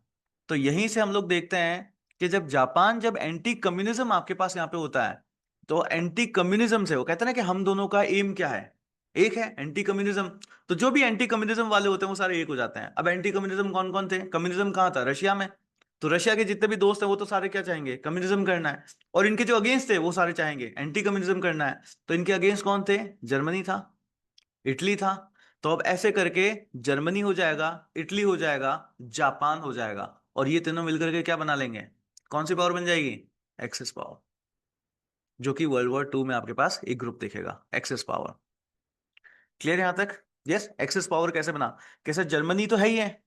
तो यहीं से हम लोग देखते हैं कि जब एंटी कम्युनिज्म आपके पास यहाँ पे होता है तो एंटी कम्युनिज्म से वो कहते हैं ना कि हम दोनों का एम क्या है, एक है एंटी कम्युनिज्म। तो जो भी एंटी कम्युनिज्म वाले होते हैं वो सारे एक हो जाते हैं। अब एंटी कम्युनिज्म कौन कौन थे? कम्युनिज्म कहाँ था? रशिया में। तो रशिया के जितने भी दोस्त हैं वो तो सारे क्या चाहेंगे? कम्युनिज्म करना है। और इनके जो अगेंस्ट थे वो सारे चाहेंगे एंटी कम्युनिज्म करना है। तो इनके अगेंस्ट कौन थे? जर्मनी था, इटली था। तो अब ऐसे करके जर्मनी हो जाएगा, इटली हो जाएगा, जापान हो जाएगा, और ये तीनों मिलकर के क्या बना लेंगे? कौन सी पावर बन जाएगी? Excess power. जो कि वर्ल्ड वॉर 2 में आपके पास एक ग्रुप दिखेगा, एक्सेस पावर। क्लियर यहां तक? यस, एक्सेस पावर कैसे बना? कैसे? जर्मनी तो है ही है।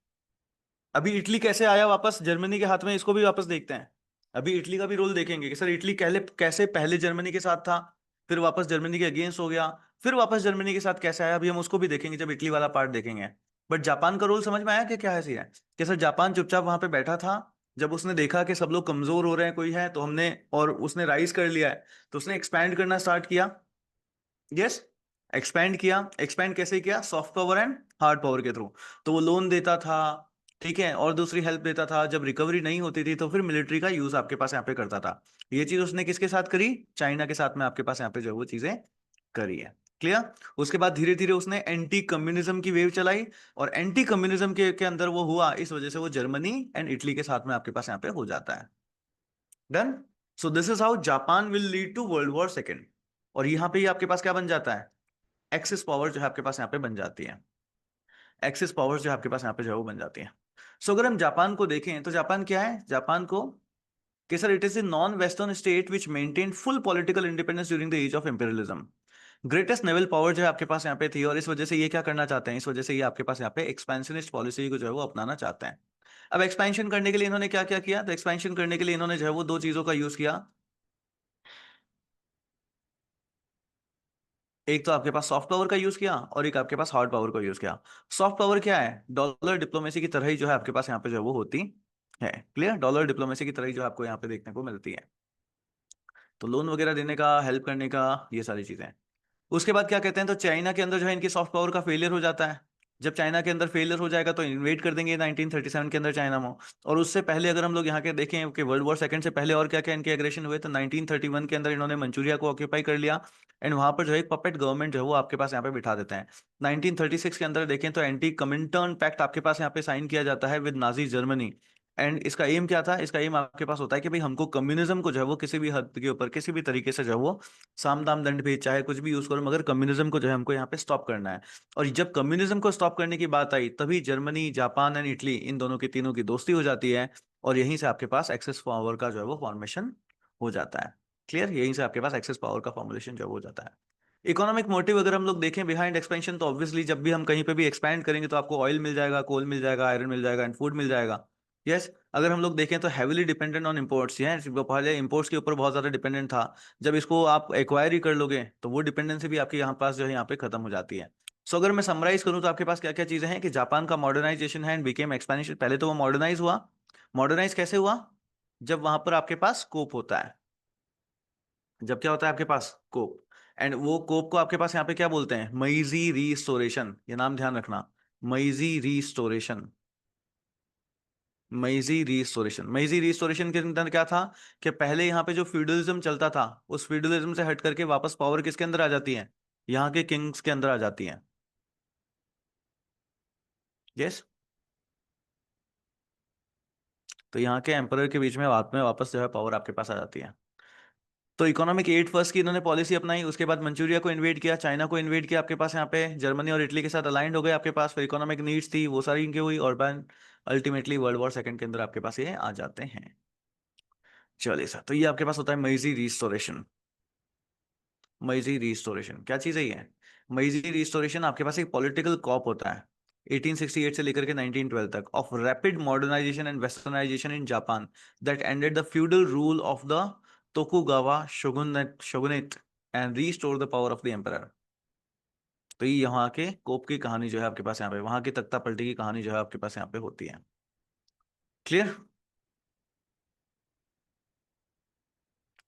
अभी इटली कैसे आया वापस जर्मनी के हाथ में, इसको भी वापस देखते हैं। अभी इटली का भी रोल देखेंगे कि सर इटली कैसे पहले जर्मनी के साथ था, फिर वापस जर्मनी के अगेंस्ट हो गया, फिर वापस जर्मनी के साथ कैसे आया, अभी हम उसको भी देखेंगे जब इटली वाला पार्ट देखेंगे। बट जापान का रोल समझ में आया कि क्या है? कि सर जापान चुपचाप वहां पे बैठा था। जब उसने देखा कि सब लोग कमजोर हो रहे हैं, कोई है तो हमने, और उसने राइज कर लिया है, तो उसने एक्सपैंड करना स्टार्ट किया। यस, एक्सपैंड किया। एक्सपैंड कैसे किया? Soft power and hard power के थ्रू। तो वो लोन देता था, ठीक है, और दूसरी हेल्प देता था। जब रिकवरी नहीं होती थी तो फिर मिलिट्री का यूज आपके पास यहाँ पे करता था। ये चीज उसने किसके साथ करी? चाइना के साथ में आपके पास यहाँ पे जो है वो चीजें करी है। क्लियर? उसके बाद धीरे धीरे उसने एंटी कम्युनिज्म की वेव चलाई, और एंटी कम्युनिज्म के अंदर वो हुआ, इस वजह से वो जर्मनी एंड इटली के साथ में आपके पास यहाँ पे हो जाता है। Done. So this is how Japan will lead to world war 2। और यहाँ पे ही आपके पास क्या बन जाता है? एक्सिस पावर जो है आपके पास यहाँ पे बन जाती है। एक्सिस पावर्स जो है आपके पास यहाँ पे जो है वो बन जाती है। सो अगर हम जापान को देखें तो जापान क्या है? जापान को कि sir it is a non western state which maintain full political independence during the age of imperialism. Greatest naval power जो है आपके पास यहाँ पे थी, और इस वजह से ये क्या करना चाहते हैं, इस वजह से ये आपके पास यहाँ पे एक्सपेंशनिस्ट पॉलिसी को जो है वो अपनाना चाहते हैं। अब एक्सपेंशन करने के लिए इन्होंने क्या क्या किया, तो एक्सपेंशन करने के लिए इन्होंने जो है वो दो चीजों का यूज किया। एक तो आपके पास सॉफ्ट पावर का यूज किया और एक आपके पास हार्ड पावर का यूज किया। सॉफ्ट पावर क्या है, डॉलर डिप्लोमेसी की तरह ही जो है आपके पास यहाँ पे जो है वो होती है। क्लियर, डॉलर डिप्लोमेसी की तरह ही जो आपको यहाँ पे देखने को मिलती है। तो लोन वगैरह देने का, हेल्प करने का, ये सारी चीजें। उसके बाद क्या कहते हैं, तो चाइना के अंदर जो है इनकी सॉफ्ट पावर का फेलियर हो जाता है। जब चाइना के अंदर फेलियर हो जाएगा तो इन्वेड कर देंगे 1937 के अंदर चाइना में। और उससे पहले अगर हम लोग यहाँ के देखें कि वर्ल्ड वॉर सेकंड से पहले और क्या क्या इनके एग्रेशन हुए, तो 1931 के अंदर इन्होंने मंचूरिया को ऑक्यूपाई कर लिया। एंड वहां पर जो है एक पपेट गवर्नमेंट जो है वो आपके पास यहाँ पे बिठा देते हैं। 1936 के अंदर देखें तो एंटी कमिंटर्न पैक्ट आपके पास यहाँ पे साइन किया जाता है विद नाजी जर्मनी। एंड इसका एम क्या था, इसका एम आपके पास होता है कि भाई हमको कम्युनिज्म को जो है वो किसी भी हद के ऊपर किसी भी तरीके से जो है वो साम दाम दंड भेद चाहे कुछ भी यूज करो, मगर कम्युनिज्म को जो है हमको यहाँ पे स्टॉप करना है। और जब कम्युनिज्म को स्टॉप करने की बात आई, तभी जर्मनी, जापान एंड इटली, इन दोनों की तीनों की दोस्ती हो जाती है। और यहीं से आपके पास एक्सेस पावर का जो है वो फॉर्मेशन हो जाता है। क्लियर, यहीं से आपके पास एक्सेस पावर का फॉर्मुलेशन जो हो जाता है। इकोनॉमिक मोटिव अगर हम लोग देखें बिहाइंड एक्सपेंशन, तो ऑब्वियसली जब भी हम कहीं पे भी एक्सपैंड करेंगे तो आपको ऑयल मिल जाएगा, कोल मिल जाएगा, आयरन मिल जाएगा एंड फूड मिल जाएगा। यस, अगर हम लोग देखें तो हैविली डिपेंडेंट ऑन इम्पोर्ट्स है, वो पहले इम्पोर्ट्स के ऊपर बहुत ज्यादा डिपेंडेंट था। जब इसको आप एक्वायर ही कर लोगे तो वो डिपेंडेंसी भी आपके यहाँ पास जो है यहाँ पे खत्म हो जाती है। सो अगर मैं समराइज करूँ तो आपके पास क्या क्या चीजें हैं कि जापान का मॉडर्नाइजेशन है एंड बिकेम एक्सपेंशन। पहले तो वो मॉडर्नाइज हुआ। मॉडर्नाइज कैसे हुआ, जब वहां पर आपके पास कोप होता है। जब क्या होता है आपके पास, कोप। एंड वो कोप को आपके पास यहाँ पे क्या बोलते हैं, मेइजी रिस्टोरेशन, ये नाम ध्यान रखना। Meiji restoration. मेइजी रिस्टोरेशन के अंदर क्या था कि पहले यहाँ पे जो फ्यूडलिज्म चलता था, उस फ्यूडलिज्म से हट करके वापस पावर किसके अंदर आ जाती है, यहाँ के किंग्स के अंदर आ जाती है। यस, तो यहाँ के एम्परर के बीच में बाद में वापस जो है पावर आपके पास आ जाती है। तो इकोनॉमिक एड फर्स्ट की इन्होंने पॉलिसी अपनाई। उसके बाद मंचूरिया को इन्वेड किया, चाइना को इन्वेड किया, आपके पास यहाँ पे जर्मनी और इटली के साथ अलाइंड हो गए आपके पास। फिर इकोनॉमिक नीड्स थी वो सारी इनकी हुई, और बाद अल्टीमेटली वर्ल्ड वॉर सेकंड के अंदर आपके पास ये आ जाते हैं। चलिए सर, तो ये आपके पास होता है मेइजी रिस्टोरेशन। मेइजी रिस्टोरेशन क्या चीज है ये, मेइजी रिस्टोरेशन आपके पास एक पॉलिटिकल कॉप होता है 1868 से लेकर के 1912 तक, of rapid modernisation and westernisation in Japan, that ended the feudal rule of the Tokugawa shogunate and restore the power of the emperor. तो ये यहाँ के कोप की कहानी जो है आपके पास यहाँ पे, वहां की तख्ता पलटी की कहानी जो है आपके पास यहाँ पे होती है। क्लियर।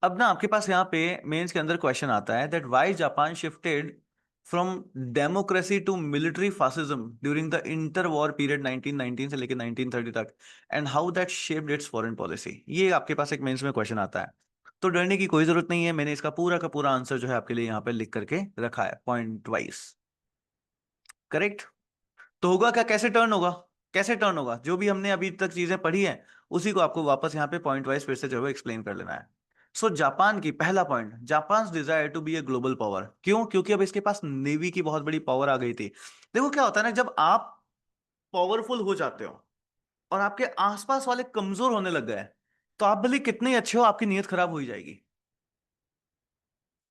अब ना आपके पास यहाँ पे मेंस के अंदर क्वेश्चन आता है that why Japan shifted from democracy to military fascism during the inter war period 1919 से लेकर 1930 तक, and how that shaped its foreign policy. ये आपके पास एक मेंस में क्वेश्चन आता है। तो डरने की कोई जरूरत नहीं है, मैंने इसका पूरा का पूरा आंसर जो है आपके लिए यहाँ पे लिख करके रखा है पॉइंट वाइज। करेक्ट। तो होगा क्या, कैसे टर्न होगा, कैसे टर्न होगा, जो भी हमने अभी तक चीजें पढ़ी हैं उसी को आपको वापस यहाँ पे पॉइंट वाइज फिर से जो है एक्सप्लेन कर लेना है। सो जापान की पहला point, Japan desire to be a global power. क्यों, क्योंकि अब इसके पास नेवी की बहुत बड़ी पावर आ गई थी। देखो क्या होता है ना, जब आप पावरफुल हो जाते हो और आपके आसपास वाले कमजोर होने लग गए, तो आप भले कितने ही अच्छे हो, आपकी नीयत खराब हो ही जाएगी।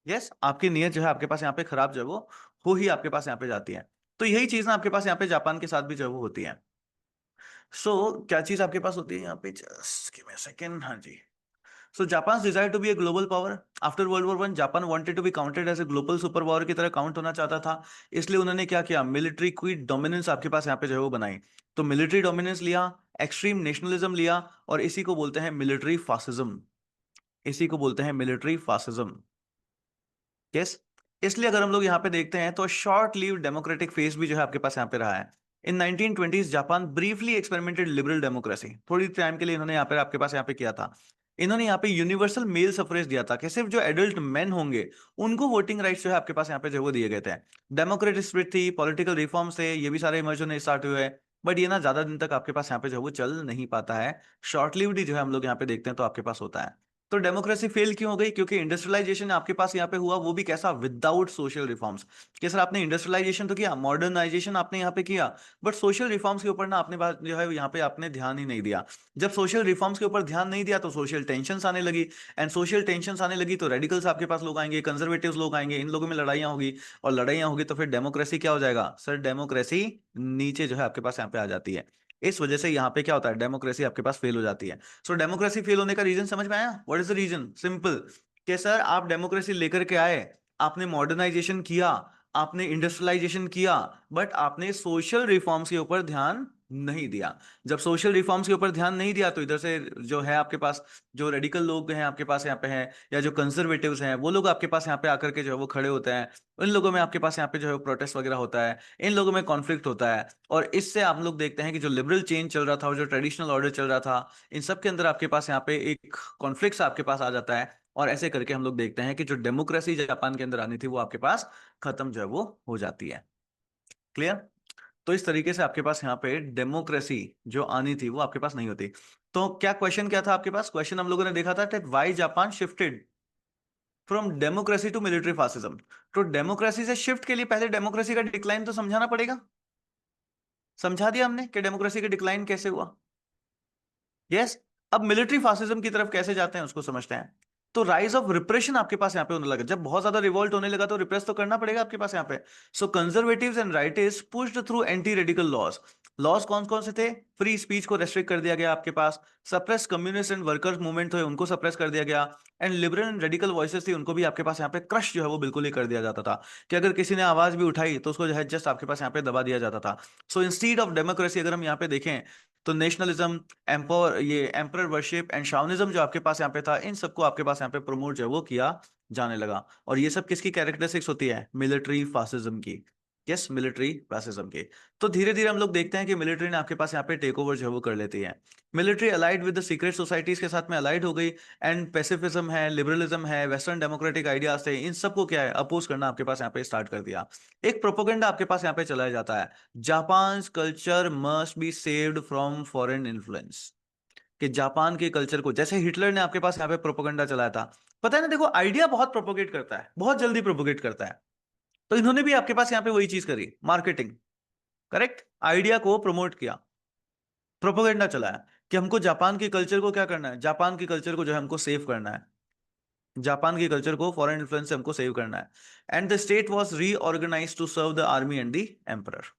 यस, आपकी नीयत जो है आपके पास यहाँ पे खराब जो है वो हो ही आपके पास यहाँ पे जाती है। तो यही चीज ना आपके पास यहाँ पे जापान के साथ भी जो है वो होती है। क्या चीज आपके पास होती है यहाँ पे, just give me a second. हाँ जी। So Japan desire to be a global power. After world war one Japan wanted to be counted as a global super power की तरह काउंट होना चाहता था। इसलिए उन्होंने क्या किया, मिलिट्री की डोमिनेंस आपके पास यहाँ पे जो है वो बनाई। तो मिलिट्री डोमिनेंस लिया, एक्सट्रीम नेशनलिज्म लिया, और इसी को बोलते हैं मिलिट्री फासिज्म। इसी को बोलते हैं मिलिट्री फासिज्म। यस। इसलिए अगर हम लोग यहाँ पे देखते हैं तो शॉर्ट लिव डेमोक्रेटिक फेज भी जो है आपके पास यहाँ पे रहा है। इन 1920s Japan briefly experimented liberal democracy, थोड़ी टाइम के लिए इन्होंने यहाँ पे आपके पास यहाँ पे किया था। इन्होंने यहाँ पे यूनिवर्सल मेल सफरेज दिया था कि सिर्फ जो एडल्ट मेन होंगे उनको वोटिंग राइट्स जो है आपके पास यहाँ पे जो वो दिए गए थे। डेमोक्रेटिक स्पिरिट थी, पॉलिटिकल रिफॉर्म्स थे, ये भी सारे इमर्ज होने स्टार्ट हुए। बट ये ना ज्यादा दिन तक आपके पास यहाँ पे जो है वो चल नहीं पाता है। शॉर्ट लिव्ड जो है हम लोग यहाँ पे देखते हैं तो आपके पास होता है। तो डेमोक्रेसी फेल क्यों हो गई? क्योंकि इंडस्ट्रियलाइजेशन आपके पास यहाँ पे हुआ, वो भी कैसा? Without social reforms. कि सर आपने इंडस्ट्रियलाइजेशन तो किया, मॉडर्नाइजेशन आपने यहाँ पे किया, बट सोशल रिफॉर्म्स के ऊपर ना आपने बात जो है यहाँ पे आपने ध्यान ही नहीं दिया। जब सोशल रिफॉर्म्स के ऊपर ध्यान नहीं दिया तो सोशल टेंशन आने लगी, एंड सोशल टेंशन आने लगी तो रेडिकल्स आपके पास लोग आएंगे, कंजर्वेटिव लोग आएंगे, इन लोगों में लड़ाइयाँ होगी, और लड़ाइयाँ होगी तो फिर डेमोक्रेसी क्या हो जाएगा सर? डेमोक्रेसी नीचे जो है आपके पास यहाँ पे आ जाती है। इस वजह से यहाँ पे क्या होता है? डेमोक्रेसी आपके पास फेल हो जाती है। सो डेमोक्रेसी फेल होने का रीजन समझ में आया? What is the reason? Simple, कि सर आप डेमोक्रेसी लेकर के आए, आपने मॉडर्नाइजेशन किया, आपने इंडस्ट्रियलाइजेशन किया, बट आपने सोशल रिफॉर्म्स के ऊपर ध्यान नहीं दिया। जब सोशल रिफॉर्म्स के ऊपर ध्यान नहीं दिया तो इधर से जो है आपके पास जो रेडिकल लोग हैं आपके पास यहाँ पे हैं, या जो कंजर्वेटिव्स हैं, वो लोग आपके पास यहाँ पे आकर के जो है वो खड़े होते हैं। इन लोगों में आपके पास यहाँ पे जो है प्रोटेस्ट वगैरह होता है, इन लोगों में कॉन्फ्लिक्ट होता है, और इससे आप लोग देखते हैं कि जो लिबरल चेंज चल रहा था और जो ट्रेडिशनल ऑर्डर चल रहा था, इन सब के अंदर आपके पास यहाँ पे एक कॉन्फ्लिक्ट आपके पास आ जाता है, और ऐसे करके हम लोग देखते हैं कि जो डेमोक्रेसी जापान के अंदर आनी थी वो आपके पास खत्म जो है वो हो जाती है। क्लियर? तो इस तरीके से आपके पास यहाँ पे डेमोक्रेसी जो आनी थी वो आपके पास नहीं होती। तो क्या क्वेश्चन क्या था आपके पास? क्वेश्चन हम लोगों ने देखा था, why Japan shifted from democracy to military fascism. तो डेमोक्रेसी से शिफ्ट के लिए पहले डेमोक्रेसी का डिक्लाइन तो समझाना पड़ेगा। समझा दिया हमने कि डेमोक्रेसी का डिक्लाइन कैसे हुआ। यस। अब मिलिट्री फासिज्म की तरफ कैसे जाते हैं उसको समझते हैं। तो राइज ऑफ रिप्रेशन आपके पास यहाँ पे होने लगा। जब बहुत ज्यादा रिवोल्ट होने लगा तो रिप्रेस तो करना पड़ेगा आपके पास यहाँ पे। So conservatives and rightist pushed through anti radical laws. Laws कौन कौन से थे? फ्री स्पीच को रेस्ट्रिक्ट कर दिया गया आपके पास, suppress communist and workers movement थे उनको सप्रेस कर दिया गया, and liberal and radical voices थी उनको भी आपके पास यहाँ पे क्रश जो है वो बिल्कुल ही कर दिया जाता था, कि अगर किसी ने आवाज भी उठाई तो उसको जो है जस्ट आपके पास यहाँ पे दबा दिया जाता था। सो इंस्टीड ऑफ डेमोक्रेसी अगर हम यहाँ पे देखें तो नेशनलिज्म, एम्पर ये एम्परर वर्शिप एंड शाउनिज्म जो आपके पास यहाँ पे था, इन सबको आपके पास यहाँ पे प्रमोट जो है वो किया जाने लगा। और ये सब किसकी कैरेक्टरिस्टिक्स होती है? मिलिट्री फासिज्म की। यस, मिलिट्री फासिज्म की। तो धीरे धीरे हम लोग देखते हैं कि मिलिट्री ने आपके पास यहाँ पे टेक ओवर जो है वो कर लेती है। Military allied with the secret societies के साथ में अलाइड हो गई, एंड पैसिफिज्म है, लिबरलिज्म है, वेस्टर्न डेमोक्रेटिक आइडियाज थे, इन सबको क्या है? अपोज करना आपके पास यहाँ पे स्टार्ट कर दिया। एक प्रोपोगेंडा आपके पास यहाँ पे चलाया जाता है, Japan culture must be saved from foreign influence. कि जापान के कल्चर को, जैसे हिटलर ने आपके पास यहाँ पे प्रोपोगेंडा चलाया था, पता है ना, देखो आइडिया बहुत प्रोपोगेट करता है, बहुत जल्दी प्रोपोगेट करता है। तो इन्होंने भी आपके पास यहाँ पे वही चीज करी, मार्केटिंग। करेक्ट, आइडिया को प्रमोट किया, प्रोपोगेंडा चलाया कि हमको जापान के कल्चर को क्या करना है, जापान के कल्चर को जो है हमको सेव करना है, जापान के कल्चर को फॉरेन इन्फ्लुएंस से हमको सेव करना है। And the state was reorganised to serve the army and the emperor.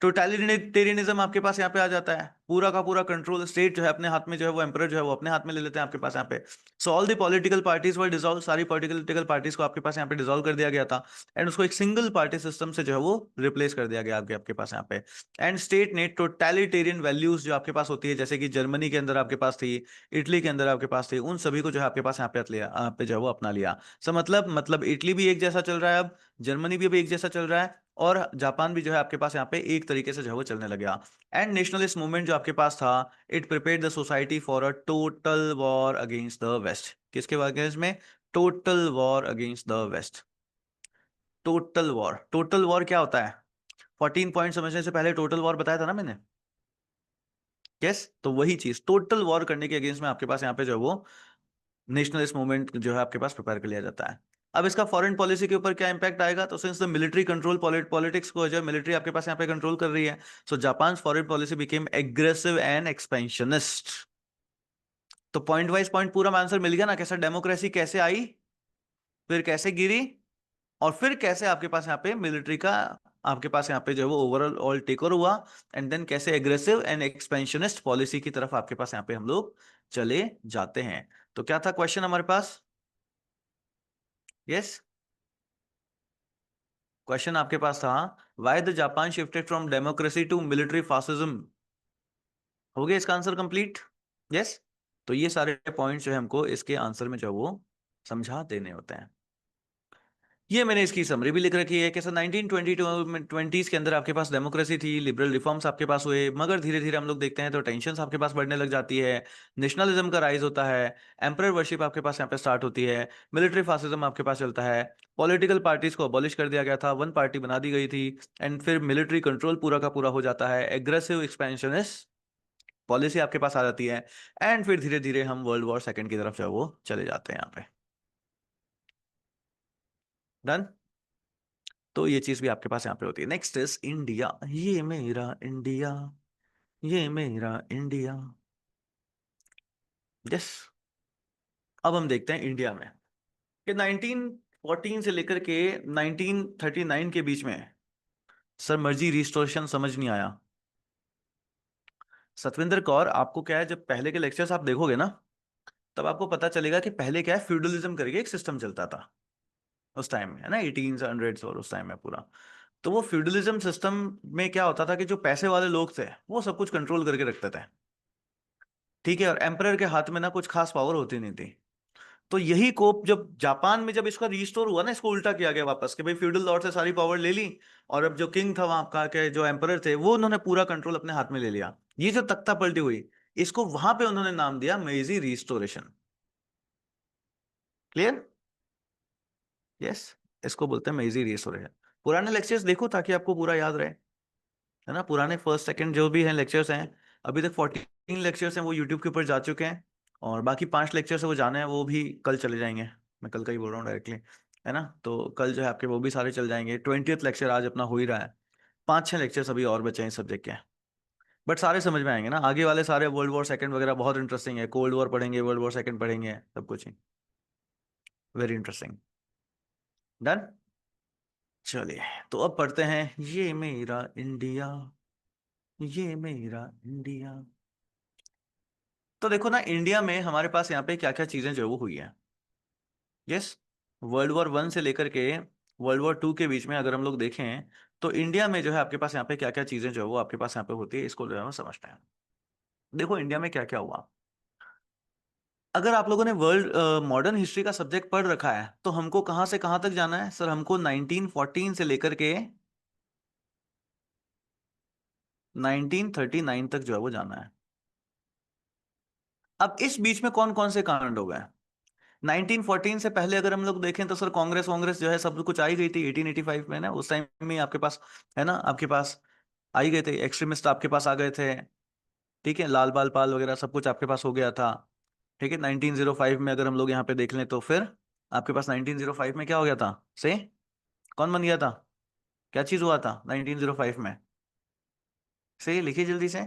Totalitarianism आपके पास यहाँ पे आ जाता है, पूरा का पूरा कंट्रोल स्टेट जो है अपने हाथ में, जो है वो एम्परर जो है वो अपने हाथ में ले लेते हैं आपके पास यहाँ पे। So all the political parties were dissolve, सारी पॉलिटिकल पार्टीज को आपके पास यहाँ पे डिसॉल्व कर दिया गया था, एंड उसको एक सिंगल पार्टी सिस्टम से जो है वो रिप्लेस कर दिया गया आपके पास यहाँ पे। एंड स्टेट ने टोटलिटेरियन वैल्यूज जो आपके पास होती है, जैसे कि जर्मनी के अंदर आपके पास थी, इटली के अंदर आपके पास थी, उन सभी को जो है आपके पास यहाँ पे यहाँ पे जो है वो अपना लिया। सो मतलब इटली भी एक जैसा चल रहा है अब, जर्मनी भी अब एक जैसा चल रहा है, और जापान भी जो है आपके पास यहाँ पे एक तरीके से जो है वो चलने लग गया। एंड नेशनलिस्ट मूवमेंट जो आपके पास था, it prepared the society for a total war against the West. किसके अगेंस्ट में? Total war against the West. Total war, total war क्या होता है? 14 पॉइंट समझने से पहले टोटल वॉर बताया था ना मैंने। यस, तो वही चीज टोटल वॉर करने के अगेंस्ट में आपके पास यहाँ पे जो है वो नेशनलिस्ट मूवमेंट जो है आपके पास प्रिपेयर कर लिया जाता है। अब इसका फॉरेन पॉलिसी के ऊपर क्या इंपैक्ट आएगा? तो since the military control politics को, जो मिलिट्री आपके पास यहाँ पे कंट्रोल कर रही है, so Japan foreign policy became aggressive and expansionist. तो पॉइंट वाइज पॉइंट पूरा आंसर मिल गया ना, कैसा डेमोक्रेसी कैसे आई, फिर कैसे गिरी, और फिर कैसे आपके पास यहाँ पे मिलिट्री का आपके पास यहाँ पे जो है वो ओवरऑल ऑल टेक ओवर हुआ, एंड देन कैसे एग्रेसिव एंड एक्सपेंशनिस्ट पॉलिसी की तरफ आपके पास यहाँ पे हम लोग चले जाते हैं। तो क्या था क्वेश्चन हमारे पास? यस, क्वेश्चन आपके पास था, why the Japan shifted from democracy to military fascism. हो गया इसका आंसर कंप्लीट? यस। तो ये सारे पॉइंट्स जो है हमको इसके आंसर में जो है वो समझा देने होते हैं। ये मैंने इसकी समरी भी लिख रखी है कि सर 1920s के अंदर आपके पास डेमोक्रेसी थी, लिबरल रिफॉर्म्स आपके पास हुए, मगर धीरे धीरे हम लोग देखते हैं तो टेंशन्स आपके पास बढ़ने लग जाती है, नेशनलिज्म का राइज होता है, एम्परर वर्शिप आपके पास यहाँ पे स्टार्ट होती है, मिलिट्री फासिज्म आपके पास चलता है, पॉलिटिकल पार्टीज को अबॉलिश कर दिया गया था, वन पार्टी बना दी गई थी, एंड फिर मिलिट्री कंट्रोल पूरा का पूरा हो जाता है, एग्रेसिव एक्सपेंशनिस्ट पॉलिसी आपके पास आ जाती है, एंड फिर धीरे धीरे हम वर्ल्ड वॉर सेकंड की तरफ जो है वो चले जाते हैं यहाँ पे। डन। तो ये चीज भी आपके पास यहाँ पे होती है। Next is India. ये मेरा इंडिया, ये मेरा इंडिया। यस। अब हम देखते हैं इंडिया में कि 1914 से लेकर के 1939 के बीच में सर मर्जी रिस्टोरेशन समझ नहीं आया। सतविंदर कौर, आपको क्या है, जब पहले के लेक्चर्स आप देखोगे ना, तब आपको पता चलेगा कि पहले क्या है, फ्यूडलिज्म करके एक सिस्टम चलता था उस टाइम में, है ना, 1800 और उस टाइम में पूरा। तो वो फ्यूडलिज्म सिस्टम में क्या होता था कि जो पैसे वाले लोग थे वो सब कुछ कंट्रोल करके रखते थे, ठीक है, और एम्परर के हाथ में ना कुछ खास पावर होती नहीं थी। तो यही कोप जब जापान में जब इसका रिस्टोर हुआ ना, इसको उल्टा किया गया वापस कि भाई फ्यूडल लॉर्ड से सारी पावर ले ली, और अब जो किंग था वहां का के जो एम्परर थे वो उन्होंने पूरा कंट्रोल अपने हाथ में ले लिया। ये जो तख्ता पलटी हुई, इसको वहां पे उन्होंने नाम दिया मेजी रिस्टोरेशन। क्लियर? यस। इसको बोलते हैं मेजी रिस्टोरेशन। पुराने लेक्चर्स देखो ताकि आपको पूरा याद रहे, है ना। पुराने फर्स्ट सेकंड जो भी हैं लेक्चर्स हैं, अभी तक 14 लेक्चर्स हैं वो यूट्यूब के ऊपर जा चुके हैं, और बाकी 5 लेक्चर्स है वो जाने हैं, वो भी कल चले जाएंगे। मैं कल का ही बोल रहा हूँ डायरेक्टली, है ना। तो कल जो है आपके वो भी सारे चल जाएंगे। 20th लेक्चर आज अपना हो ही रहा है। 5-6 लेक्चर्स अभी और बचे हैं इस सब्जेक्ट के, बट सारे समझ में आएंगे ना। आगे वाले सारे वर्ल्ड वॉर सेकंड वगैरह बहुत इंटरेस्टिंग है, कोल्ड वॉर पढ़ेंगे, वर्ल्ड वॉर सेकंड पढ़ेंगे, सब कुछ ही वेरी इंटरेस्टिंग। डन। चलिए, तो अब पढ़ते हैं ये मेरा इंडिया, ये मेरा इंडिया। तो देखो ना, इंडिया में हमारे पास यहाँ पे क्या क्या चीजें जो है वो हुई है। यस। वर्ल्ड वॉर 1 से लेकर के वर्ल्ड वॉर 2 के बीच में अगर हम लोग देखें, तो इंडिया में जो है आपके पास यहाँ पे क्या क्या चीजें जो है वो आपके पास यहाँ पे होती है, इसको जो है वो समझते हैं। देखो इंडिया में क्या क्या हुआ। अगर आप लोगों ने वर्ल्ड मॉडर्न हिस्ट्री का सब्जेक्ट पढ़ रखा है, तो हमको कहाँ से कहाँ तक जाना है सर? हमको 1914 से लेकर के 1939 तक जो है वो जाना है। अब इस बीच में कौन कौन से कांड हो गए? 1914 से पहले अगर हम लोग देखें तो सर कांग्रेस वांग्रेस जो है सब कुछ आई गई थी 1885 में ना, उस टाइम में आपके पास, है ना, आपके पास आई गए थे एक्सट्रीमिस्ट, आपके पास आ गए थे, ठीक है, लाल बाल पाल वगैरह सब कुछ आपके पास हो गया था, ठीक है। 1905 में अगर हम लोग यहाँ पे देख लें तो फिर आपके पास 1905 में क्या हो गया था से, कौन बन गया था, क्या चीज हुआ था 1905 में? से लिखिए जल्दी से,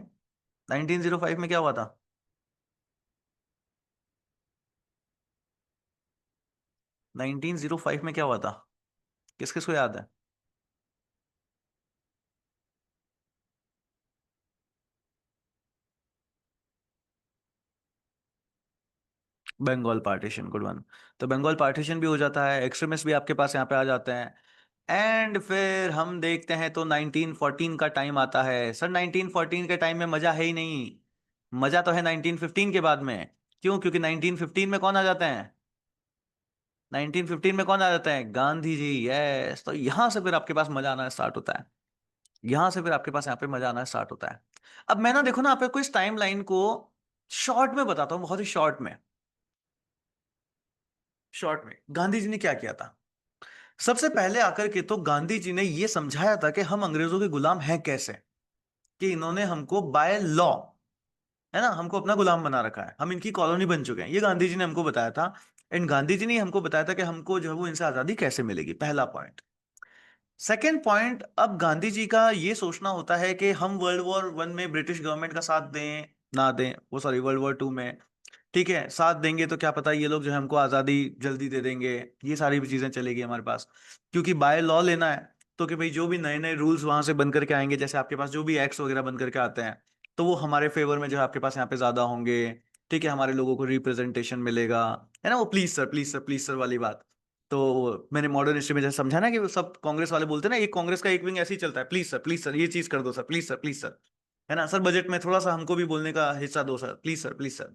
1905 में क्या हुआ था? 1905 में क्या हुआ था? किस किस को याद है? Bengal partition, good one. तो बंगाल पार्टीशन भी हो जाता है, एक्सट्रीमिस्ट भी आपके पास यहाँ पे आ जाते हैं, एंड फिर हम देखते हैं तो 1914 का टाइम आता है। सर 1914 के टाइम में मजा है ही नहीं, मजा तो है 1915 के बाद में। क्यों? क्योंकि 1915 में कौन आ जाते हैं? 1915 में कौन आ जाते हैं? गांधी जी। यस। तो यहां से फिर आपके पास मजा आना स्टार्ट होता है, यहां से फिर आपके पास यहाँ पे मजा आना स्टार्ट होता है। अब मैं ना देखो ना आपको इस टाइम लाइन को शॉर्ट में बताता हूँ, बहुत ही शॉर्ट में। शॉर्ट में गांधी जी ने क्या किया था? सबसे पहले आकर के तो गांधी जी ने यह समझाया था कि हम अंग्रेजों के गुलाम हैं कैसे, कि इन्होंने हमको बाय लॉ, है ना, हमको अपना गुलाम बना रखा है, हम इनकी कॉलोनी बन चुके हैं, ये गांधी जी ने हमको बताया था। एंड गांधी जी ने हमको बताया था कि हमको जो है वो इनसे आजादी कैसे मिलेगी, पहला पॉइंट। सेकेंड पॉइंट, अब गांधी जी का ये सोचना होता है कि हम वर्ल्ड वॉर 1 में ब्रिटिश गवर्नमेंट का साथ दें ना दें, वो सॉरी वर्ल्ड वॉर 2 में, ठीक है, साथ देंगे तो क्या पता ये लोग जो है हमको आजादी जल्दी दे देंगे, ये सारी भी चीजें चलेगी हमारे पास, क्योंकि बाय लॉ लेना है। तो कि भाई जो भी नए नए रूल्स वहां से बन करके आएंगे, जैसे आपके पास जो भी एक्ट्स वगैरह बन करके आते हैं, तो वो हमारे फेवर में जो है आपके पास यहाँ पे ज्यादा होंगे, ठीक है, हमारे लोगों को रिप्रेजेंटेशन मिलेगा, है ना, वो please sir please sir please sir वाली बात। तो मैंने मॉडर्न हिस्ट्री में जैसे समझा ना कि वो सब कांग्रेस वाले बोलते हैं ना, एक कांग्रेस का एक विंग ऐसे ही चलता है, प्लीज सर ये चीज कर दो सर, प्लीज सर, है ना, सर बजट में थोड़ा सा हमको भी बोलने का हिस्सा दो सर, प्लीज सर।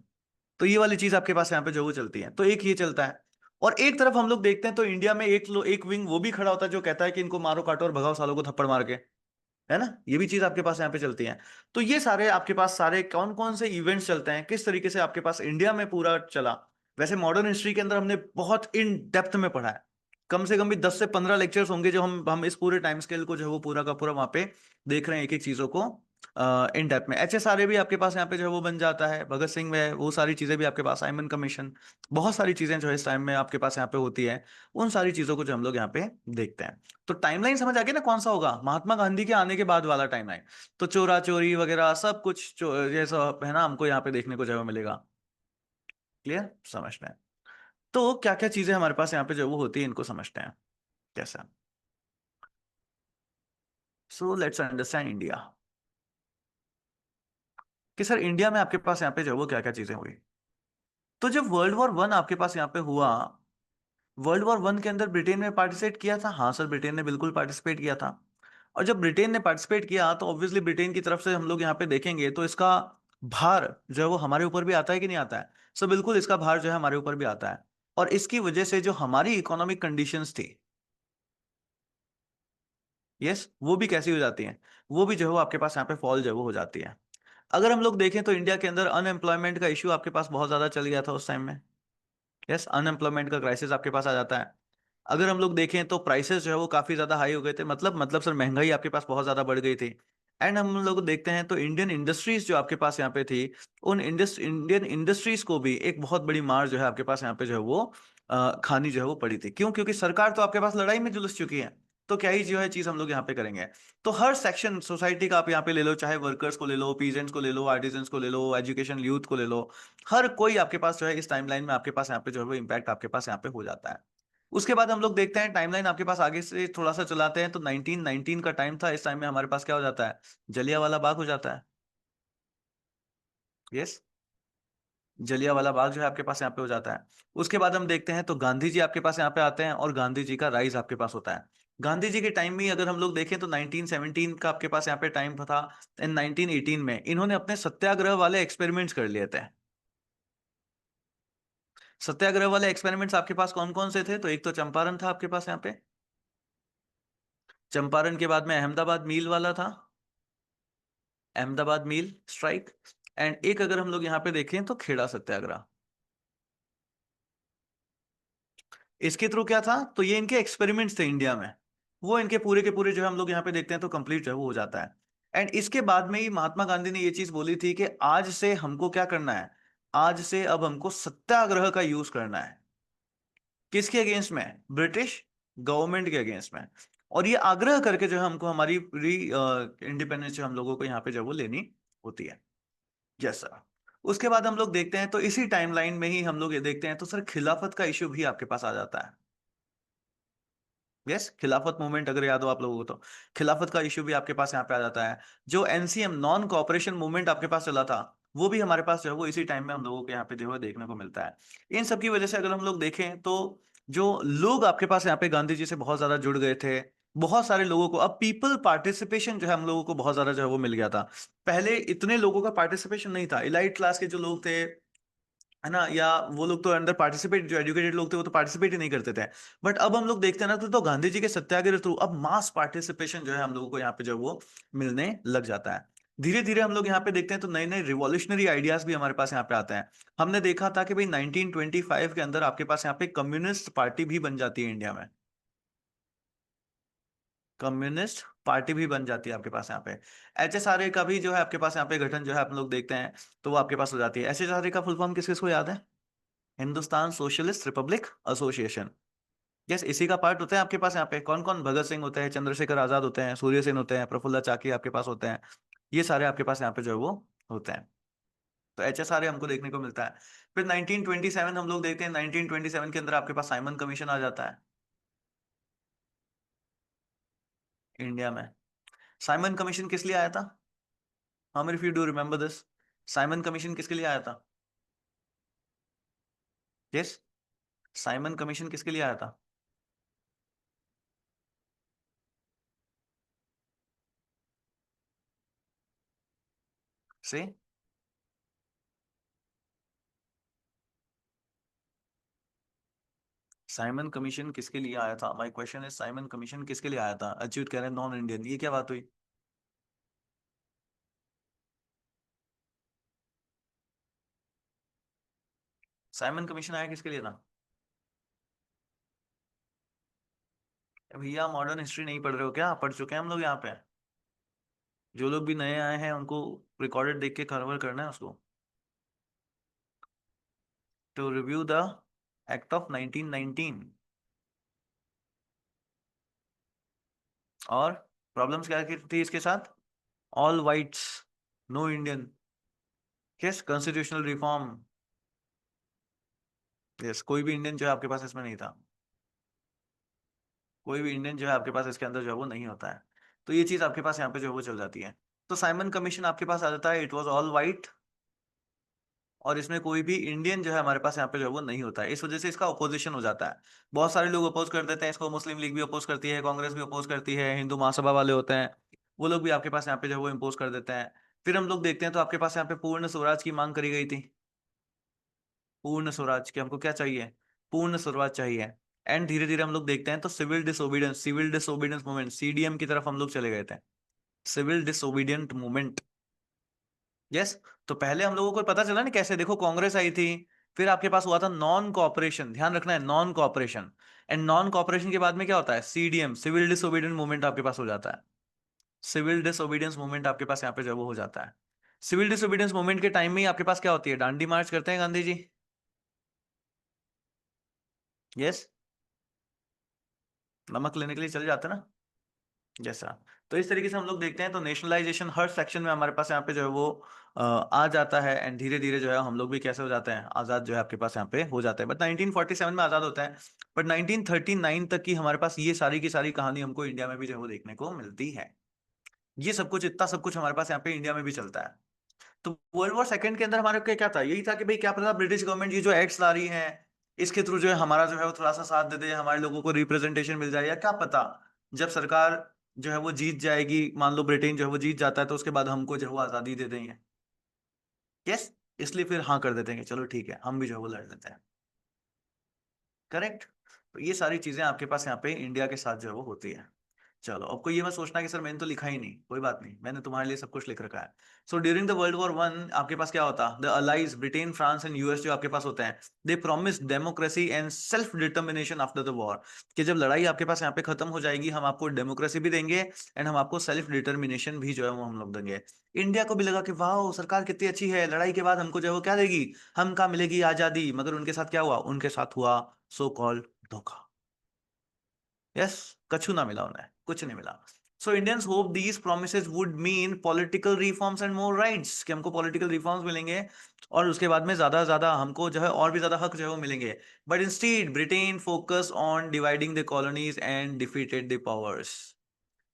तो ये वाली चीज आपके पास यहाँ पे जो वो चलती है, तो एक ये चलता है। और एक तरफ हम लोग देखते हैं तो इंडिया में एक विंग वो भी खड़ा होता है जो कहता है कि इनको मारो काटो और भगाओ सालों को थप्पड़ मार के, है ना, ये भी चीज आपके पास यहाँ पे चलती है। तो ये सारे आपके पास सारे कौन कौन से इवेंट्स चलते हैं, किस तरीके से आपके पास इंडिया में पूरा चला। वैसे मॉडर्न हिस्ट्री के अंदर हमने बहुत इन डेप्थ में पढ़ा है, कम से कम भी 10 से 15 लेक्चर्स होंगे जो हम इस पूरे टाइम स्केल को जो है वो पूरा का पूरा वहां पे देख रहे हैं एक एक चीजों को। इन डेप्थ में। HSRA भी आपके पास यहाँ पे जो है वो बन जाता है, भगत सिंह में वो सारी चीजें भी आपके पास, साइमन कमीशन, बहुत सारी चीजें जो है इस टाइम में आपके पास यहाँ पे होती है। उन सारी चीजों को जो हम लोग यहाँ पे देखते हैं। तो टाइमलाइन समझ आ गया ना कौन सा होगा, महात्मा गांधी के आने के बाद वाला टाइमलाइन। तो चोरा चोरी वगैरह सब कुछ जैसा है ना, हमको यहाँ पे देखने को जो है वो मिलेगा। क्लियर, समझते हैं। तो क्या क्या चीजें हमारे पास यहाँ पे जो वो होती है, इनको समझते हैं कैसा। सो लेट्स अंडरस्टैंड इंडिया, कि सर इंडिया में आपके पास यहाँ पे जो है वो क्या क्या चीजें हुई। तो जब वर्ल्ड वॉर 1 आपके पास यहाँ पे हुआ, वर्ल्ड वॉर 1 के अंदर ब्रिटेन ने पार्टिसिपेट किया था। हाँ सर, ब्रिटेन ने बिल्कुल पार्टिसिपेट किया था। और जब ब्रिटेन ने पार्टिसिपेट किया तो ऑब्वियसली ब्रिटेन की तरफ से हम लोग यहाँ पे देखेंगे तो इसका भार जो है वो हमारे ऊपर भी आता है कि नहीं आता है। सो बिल्कुल इसका भार जो है हमारे ऊपर भी आता है। और इसकी वजह से जो हमारी इकोनॉमिक कंडीशंस थी, यस, वो भी कैसी हो जाती हैं, वो भी जो है वो आपके पास यहाँ पे फॉल जो है वो हो जाती है। अगर हम लोग देखें तो इंडिया के अंदर अनएम्प्लॉयमेंट का इश्यू आपके पास बहुत ज्यादा चल गया था उस टाइम में। यस, अनएम्प्लॉयमेंट का क्राइसिस आपके पास आ जाता है। अगर हम लोग देखें तो प्राइसेस जो है वो काफी ज्यादा हाई हो गए थे, मतलब सर महंगाई आपके पास बहुत ज्यादा बढ़ गई थी। एंड हम लोग देखते हैं तो इंडियन इंडस्ट्रीज जो आपके पास यहाँ पे थी, उन इंडियन इंडस्ट्रीज को भी एक बहुत बड़ी मार जो है आपके पास यहाँ पे जो है वो खानी जो है वो पड़ी थी। क्यों? क्योंकि सरकार तो आपके पास लड़ाई में जुलस चुकी है। तो क्या ही जो है चीज हम लोग यहाँ पे करेंगे। तो हर सेक्शन सोसाइटी का आप यहाँ पे ले लो, चाहे वर्कर्स को ले लो, पीजेंट्स को ले लो, आर्टिजन्स को ले लो, एजुकेशन यूथ को ले लो, हर कोई आपके पास जो है इस टाइमलाइन में आपके पास यहाँ पे जो है वो इम्पैक्ट आपके पास यहाँ पे हो जाता है। उसके बाद हम लोग देखते हैं टाइमलाइन आपके पास आगे से थोड़ा सा चलाते हैं तो 1919 का टाइम था। इस टाइम में हमारे पास क्या हो जाता है, जलियांवाला बाग हो जाता है। यस, जलियांवाला बाग जो है आपके पास यहाँ पे हो जाता है। उसके बाद हम देखते हैं तो गांधी जी आपके पास यहाँ पे आते हैं और गांधी जी का राइज आपके पास होता है। गांधी जी के टाइम में अगर हम लोग देखें तो 1917 का आपके पास यहाँ पे टाइम था। इन 1918 में इन्होंने अपने सत्याग्रह वाले एक्सपेरिमेंट्स कर लिए थे। सत्याग्रह वाले एक्सपेरिमेंट्स आपके पास कौन कौन से थे? तो एक तो चंपारण था आपके पास यहाँ पे, चंपारण के बाद में अहमदाबाद मील वाला था, अहमदाबाद मील स्ट्राइक। एंड एक अगर हम लोग यहाँ पे देखें तो खेड़ा सत्याग्रह। इसके थ्रू क्या था, तो ये इनके एक्सपेरिमेंट्स थे इंडिया में, वो इनके पूरे के पूरे जो है हम लोग यहाँ पे देखते हैं तो कंप्लीट जो है वो हो जाता है। एंड इसके बाद में ही महात्मा गांधी ने ये चीज बोली थी कि आज से हमको क्या करना है, आज से अब हमको सत्याग्रह का यूज करना है। किसके अगेंस्ट में? ब्रिटिश गवर्नमेंट के अगेंस्ट में। और ये आग्रह करके जो है हमको हमारी पूरी इंडिपेंडेंस जो हम लोगों को यहाँ पे जो है वो लेनी होती है। Yes sir. उसके बाद हम लोग देखते हैं तो इसी टाइमलाइन में ही हम लोग ये देखते हैं तो सर खिलाफत का इश्यू भी आपके पास आ जाता है। यस, खिलाफत मूवमेंट अगर याद हो आप लोगों को तो खिलाफत का इश्यू भी आपके पास यहाँ पे आ जाता है। जो एनसीएम नॉन कोऑपरेशन मूवमेंट आपके पास चला था, वो भी हमारे पास जो है वो इसी टाइम में हम लोगों के यहाँ पे जो है देखने को मिलता है। इन सब की वजह से अगर हम लोग देखें तो जो लोग आपके पास यहाँ पे गांधी जी से बहुत ज्यादा जुड़ गए थे, बहुत सारे लोगों को अब पीपल पार्टिसिपेशन जो है हम लोगों को बहुत ज्यादा जो है वो मिल गया था। पहले इतने लोगों का पार्टिसिपेशन नहीं था, इलाइट क्लास के जो लोग थे है ना, या वो लोग तो अंदर पार्टिसिपेट, जो एजुकेटेड लोग थे वो तो पार्टिसिपेट ही नहीं करते थे। बट अब हम लोग देखते हैं ना तो गांधी जी के सत्याग्रह थ्रू अब मास पार्टिसिपेशन जो है हम लोगों को यहाँ पे जो है वो मिलने लग जाता है। धीरे धीरे हम लोग यहाँ पे देखते हैं तो नए नए रिवॉल्यूशनरी आइडियाज भी हमारे पास यहाँ पे आते हैं। हमने देखा था कि भाई 1925 के अंदर आपके पास यहाँ पे कम्युनिस्ट पार्टी भी बन जाती है इंडिया में, कम्युनिस्ट पार्टी भी बन जाती है आपके पास यहाँ पे। HSRA का भी जो है आपके पास यहाँ पे गठन जो है आप लोग देखते हैं तो वो आपके पास हो जाती है। HSRA का फुल फॉर्म किस किस को याद है? Hindustan socialist Republic association. Yes, इसी का पार्ट होता है आपके पास यहाँ पे। कौन कौन? भगत सिंह होते हैं, चंद्रशेखर आजाद होते हैं, सूर्य सेन होते हैं, प्रफुल्ल चाकी आपके पास होते हैं। ये सारे आपके पास यहाँ पे जो है वो होते हैं। तो HSRA हमको देखने को मिलता है। फिर 1927 हम लोग देखते हैं, 1927 के अंदर आपके पास साइमन कमीशन आ जाता है इंडिया में। साइमन कमीशन किस लिए आया था? How many of you do remember this? Simon commission किसके लिए आया था? यस, साइमन कमीशन किसके लिए आया था? से साइमन कमीशन किसके लिए आया था? My question is Simon commission किसके लिए आया था? अच्युत कह रहे हैं नॉन इंडियन, ये क्या बात हुई? साइमन कमीशन आया किसके लिए था? भैया मॉडर्न हिस्ट्री नहीं पढ़ रहे हो क्या? पढ़ चुके हैं हम लोग यहाँ पे। जो लोग भी नए आए हैं उनको रिकॉर्डेड देख के कवर करना है उसको। To review the act of 1919। और प्रॉब्लम्स क्या थी इसके साथ? All whites, no Indian, yes, constitutional reform, yes, कोई भी इंडियन जो है आपके पास इसमें नहीं था। कोई भी इंडियन जो है आपके पास इसके अंदर जो है वो नहीं होता है। तो ये चीज आपके पास यहाँ पे जो है वो चल जाती है। तो साइमन कमीशन आपके पास आ जाता है, इट वाज ऑल वाइट, और इसमें कोई भी इंडियन जो है हमारे पास यहाँ पे जो है वो नहीं होता है। इस वजह से इसका अपोजिशन हो जाता है। बहुत सारे लोग अपोज कर देते हैं इसको, मुस्लिम लीग भी अपोज करती है, कांग्रेस भी अपोज करती है, हिंदू महासभा वाले होते हैं, वो लोग भी आपके पास यहाँ पे जो है वो इम्पोज कर देते हैं। फिर हम लोग देखते हैं तो आपके पास यहाँ पे पूर्ण स्वराज की मांग करी गई थी। पूर्ण स्वराज की हमको क्या चाहिए? पूर्ण स्वराज चाहिए। एंड धीरे धीरे हम लोग देखते हैं तो सिविल डिसोबीडियंस मूवमेंट, सीडीएम की तरफ हम लोग चले गए थे। Civil disobedient movement, yes. तो पहले हम लोगों को पता चला ना कैसे, देखो कांग्रेस आई थी, फिर आपके पास हुआ था नॉन कॉपरेशन, ध्यान रखना है, non cooperation. And non cooperation के बाद में क्या होता है? सीडीएम, सिविल डिसोबीडियंट मूवमेंट आपके पास हो जाता है। सिविल डिसोबीडियंस मूवमेंट आपके पास यहाँ पे जो है वो हो जाता है। सिविल डिसोबीडियंस मूवमेंट के टाइम में ही आपके पास क्या होती है? डांडी मार्च करते हैं गांधी जी, यस। नमक लेने के लिए चले जाते हैं ना, जैसा। तो इस तरीके से हम लोग देखते हैं तो नेशनलाइजेशन हर सेक्शन में हमारे पास यहाँ पे जो है वो आ जाता है। एंड धीरे धीरे जो है हम लोग भी कैसे हो जाते हैं? आजाद जो है आपके पास यहाँ पे हो जाता है। बट 1947 में आजाद होता है। बट 1939 तक की हमारे पास ये सारी की सारी कहानी हमको इंडिया में भी जो है वो देखने को मिलती है। ये सब कुछ, इतना सब कुछ हमारे पास यहाँ पे इंडिया में भी चलता है। तो वर्ल्ड वॉर सेकंड के अंदर हमारे को क्या था? यही था कि भाई क्या पता ब्रिटिश गवर्नमेंट ये जो एक्ट्स ला रही है इसके थ्रू जो है हमारा जो है वो थोड़ा सा साथ दे दे, हमारे लोगों को रिप्रेजेंटेशन मिल जाए, या क्या पता जब सरकार जो है वो जीत जाएगी, मान लो ब्रिटेन जो है वो जीत जाता है, तो उसके बाद हमको जो है वो आजादी दे देंगे, यस। इसलिए फिर हाँ कर देते हैं कि चलो ठीक है हम भी जो है वो लड़ लेते हैं, करेक्ट। तो ये सारी चीजें आपके पास यहाँ पे इंडिया के साथ जो है वो होती है। चलो, अब कोई ये मत सोचना कि सर मैंने तो लिखा ही नहीं, कोई बात नहीं, मैंने तुम्हारे लिए सब कुछ लिख रखा है। So during the world war one आपके पास क्या होता? The allies Britain, France and US जो आपके पास होते हैं, they promise democracy and self determination after the war. कि जब लड़ाई आपके पास यहाँ पे खत्म हो जाएगी हम आपको डेमोक्रेसी भी देंगे एंड हम आपको सेल्फ डिटर्मिनेशन भी जो है वो हम लोग देंगे। इंडिया को भी लगा कि वाह सरकार कितनी अच्छी है, लड़ाई के बाद हमको जो है वो क्या देगी, हमका मिलेगी आजादी। मगर उनके साथ क्या हुआ? उनके साथ हुआ सो कॉल्ड धोखा, यस। कछु ना मिला उन्हें, कुछ नहीं मिला। So Indians hope these promises would mean political reforms and more rights, कि हमको पॉलिटिकल रिफॉर्म्स मिलेंगे और उसके बाद में ज्यादा ज्यादा हमको जो है और भी ज्यादा हक जो है वो मिलेंगे। But instead Britain focus on dividing the colonies and defeated the powers.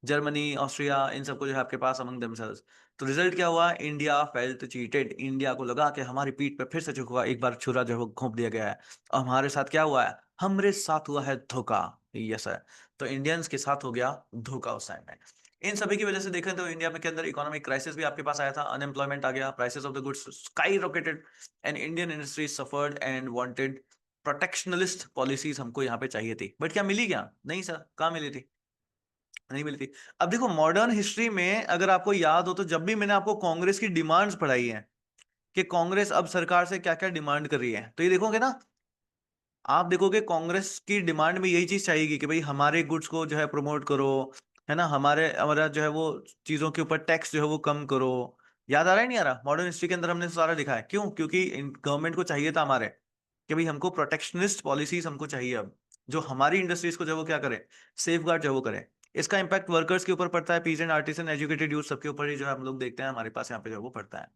Germany, Austria, इन सबको जो है आपके पास अमंग देमसेल्व्स। तो रिजल्ट क्या हुआ? India felt cheated. इंडिया को लगा कि हमारी पीठ पे फिर से जो हुआ एक बार छुरा जो है वो घोंप दिया गया है, और हमारे साथ क्या हुआ है? हमारे साथ हुआ है धोखा, यस है। तो इंडियंस के साथ हो गया धोखा उस टाइम में। इन सभी की वजह से देखें तो इंडिया में के अंदर इकोनॉमिक क्राइसिस भी आपके पास आया था, अनएम्प्लॉयमेंट आ गया, prices of the goods skyrocketed, and Indian industry suffered and wanted protectionist policies हमको यहाँ पे चाहिए थी। बट क्या मिली? क्या नहीं सर, कहाँ मिली थी? नहीं मिलती। अब देखो मॉडर्न हिस्ट्री में अगर आपको याद हो तो जब भी मैंने आपको कांग्रेस की डिमांड्स पढ़ाई है कि कांग्रेस अब सरकार से क्या क्या डिमांड कर रही है, तो ये देखोगे ना, आप देखोगे कांग्रेस की डिमांड में यही चीज चाहिए कि भाई हमारे गुड्स को जो है प्रमोट करो, है ना, हमारे हमारा जो है वो चीजों के ऊपर टैक्स जो है वो कम करो। याद आ रहा है नहीं आ रहा? मॉडर्न हिस्ट्री के अंदर हमने सारा लिखा है, क्यों? क्योंकि गवर्नमेंट को चाहिए था हमारे कि भाई हमको प्रोटेक्शनिस्ट पॉलिसीज हमको चाहिए अब, जो हमारी इंडस्ट्रीज को जो है वो क्या करे, सेफ गार्ड जो है वो करे। इसका इम्पैक्ट वर्कर्स के ऊपर पड़ता है, पीजेंट, आर्टिसन, एजुकेटेड यूथ, सबके ऊपर ही जो है हम लोग देखते हैं हमारे पास यहाँ पे जो है वो पड़ता है।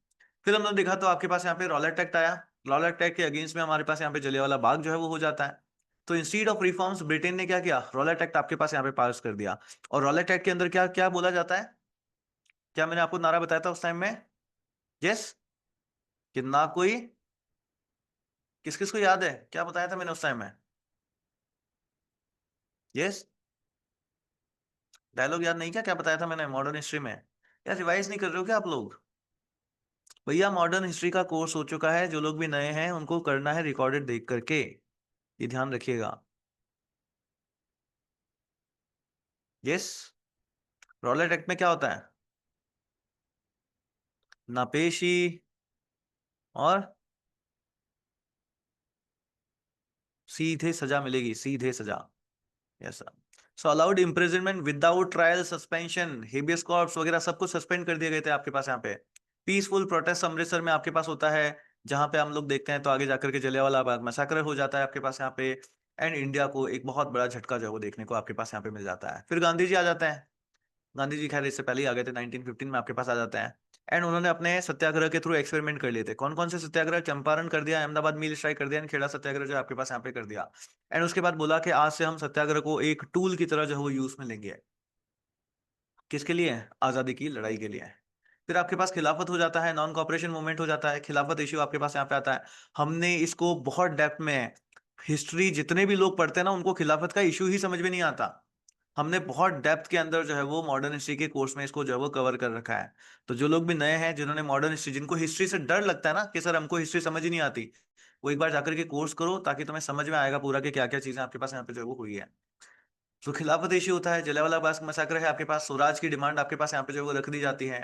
फिर हम लोग देखा तो आपके पास यहाँ पे रॉलेट एक्ट आया। रॉलेट एक्ट के अगेंस्ट में हमारे पास यहाँ पे जलियांवाला बाग जो है वो हो जाता है। तो इंस्टीड ऑफ रिफॉर्म्स ब्रिटेन ने क्या किया? रॉलेट एक्ट आपके पास यहाँ पे पास कर दिया। और रॉलेट एक्ट के अंदर क्या क्या बोला जाता है? क्या मैंने आपको नारा बताया था उस टाइम में? यस, कि ना कोई, किस किस को याद है क्या बताया था मैंने उस टाइम में? यस, डायलॉग याद नहीं? क्या क्या बताया था मैंने मॉडर्न हिस्ट्री में? यार रिवाइज नहीं कर रहे हो क्या आप लोग? भैया मॉडर्न हिस्ट्री का कोर्स हो चुका है, जो लोग भी नए हैं उनको करना है रिकॉर्डेड देख करके, ये ध्यान रखिएगा। यस, रॉलेट एक्ट में क्या होता है? नापेशी और सीधे सजा मिलेगी, सीधे सजा, yes. So allowed imprisonment without trial, suspension, habeas corpus वगैरह सब कुछ सस्पेंड कर दिए गए थे आपके पास यहाँ पे। पीसफुल प्रोटेस्ट अमृतसर में आपके पास होता है, जहां पे हम लोग देखते हैं तो आगे जाकर के जलियांवाला बाग मैसाकर हो जाता है आपके पास यहाँ पे। एंड इंडिया को एक बहुत बड़ा झटका जो है वो देखने को आपके पास यहाँ पे मिल जाता है। फिर गांधी जी आ जाते हैं। गांधी जी खैर इससे पहले ही आ गए थे, 1915 में आपके पास आ जाते हैं। एंड उन्होंने अपने सत्याग्रह के थ्रू एक्सपेरिमेंट कर लिए थे। कौन कौन से सत्याग्रह? चंपारण कर दिया, अहमदाबाद मिल स्ट्राइक कर दिया, एंड खेड़ा सत्याग्रह जो है आपके पास यहाँ पे कर दिया। एंड उसके बाद बोला कि आज से हम सत्याग्रह को एक टूल की तरह जो है वो यूज में लेंगे। किसके लिए? आजादी की लड़ाई के लिए। फिर आपके पास खिलाफत हो जाता है, नॉन कॉपरेशन मूवमेंट हो जाता है, खिलाफत इश्यू आपके पास यहाँ पे आता है। हमने इसको बहुत डेप्थ में, हिस्ट्री जितने भी लोग पढ़ते हैं ना उनको खिलाफत का इश्यू ही समझ में नहीं आता। हमने बहुत डेप्थ के अंदर जो है वो मॉडर्न हिस्ट्री के कोर्स में इसको जो है वो कवर कर रखा है। तो जो लोग भी नए हैं, जिन्होंने मॉडर्न हिस्ट्री, जिनको हिस्ट्री से डर लगता है ना कि सर हमको हिस्ट्री समझ ही नहीं आती, वो एक बार जाकर के कोर्स करो, ताकि तुम्हें समझ में आएगा पूरा कि क्या क्या चीजें आपके पास यहाँ पे जो है वो हुई है। तो खिलाफत इश्यू होता है, जलियांवाला बाग मसाकर है आपके पास, स्वराज की डिमांड आपके पास यहाँ पे जो है वो रख दी जाती है।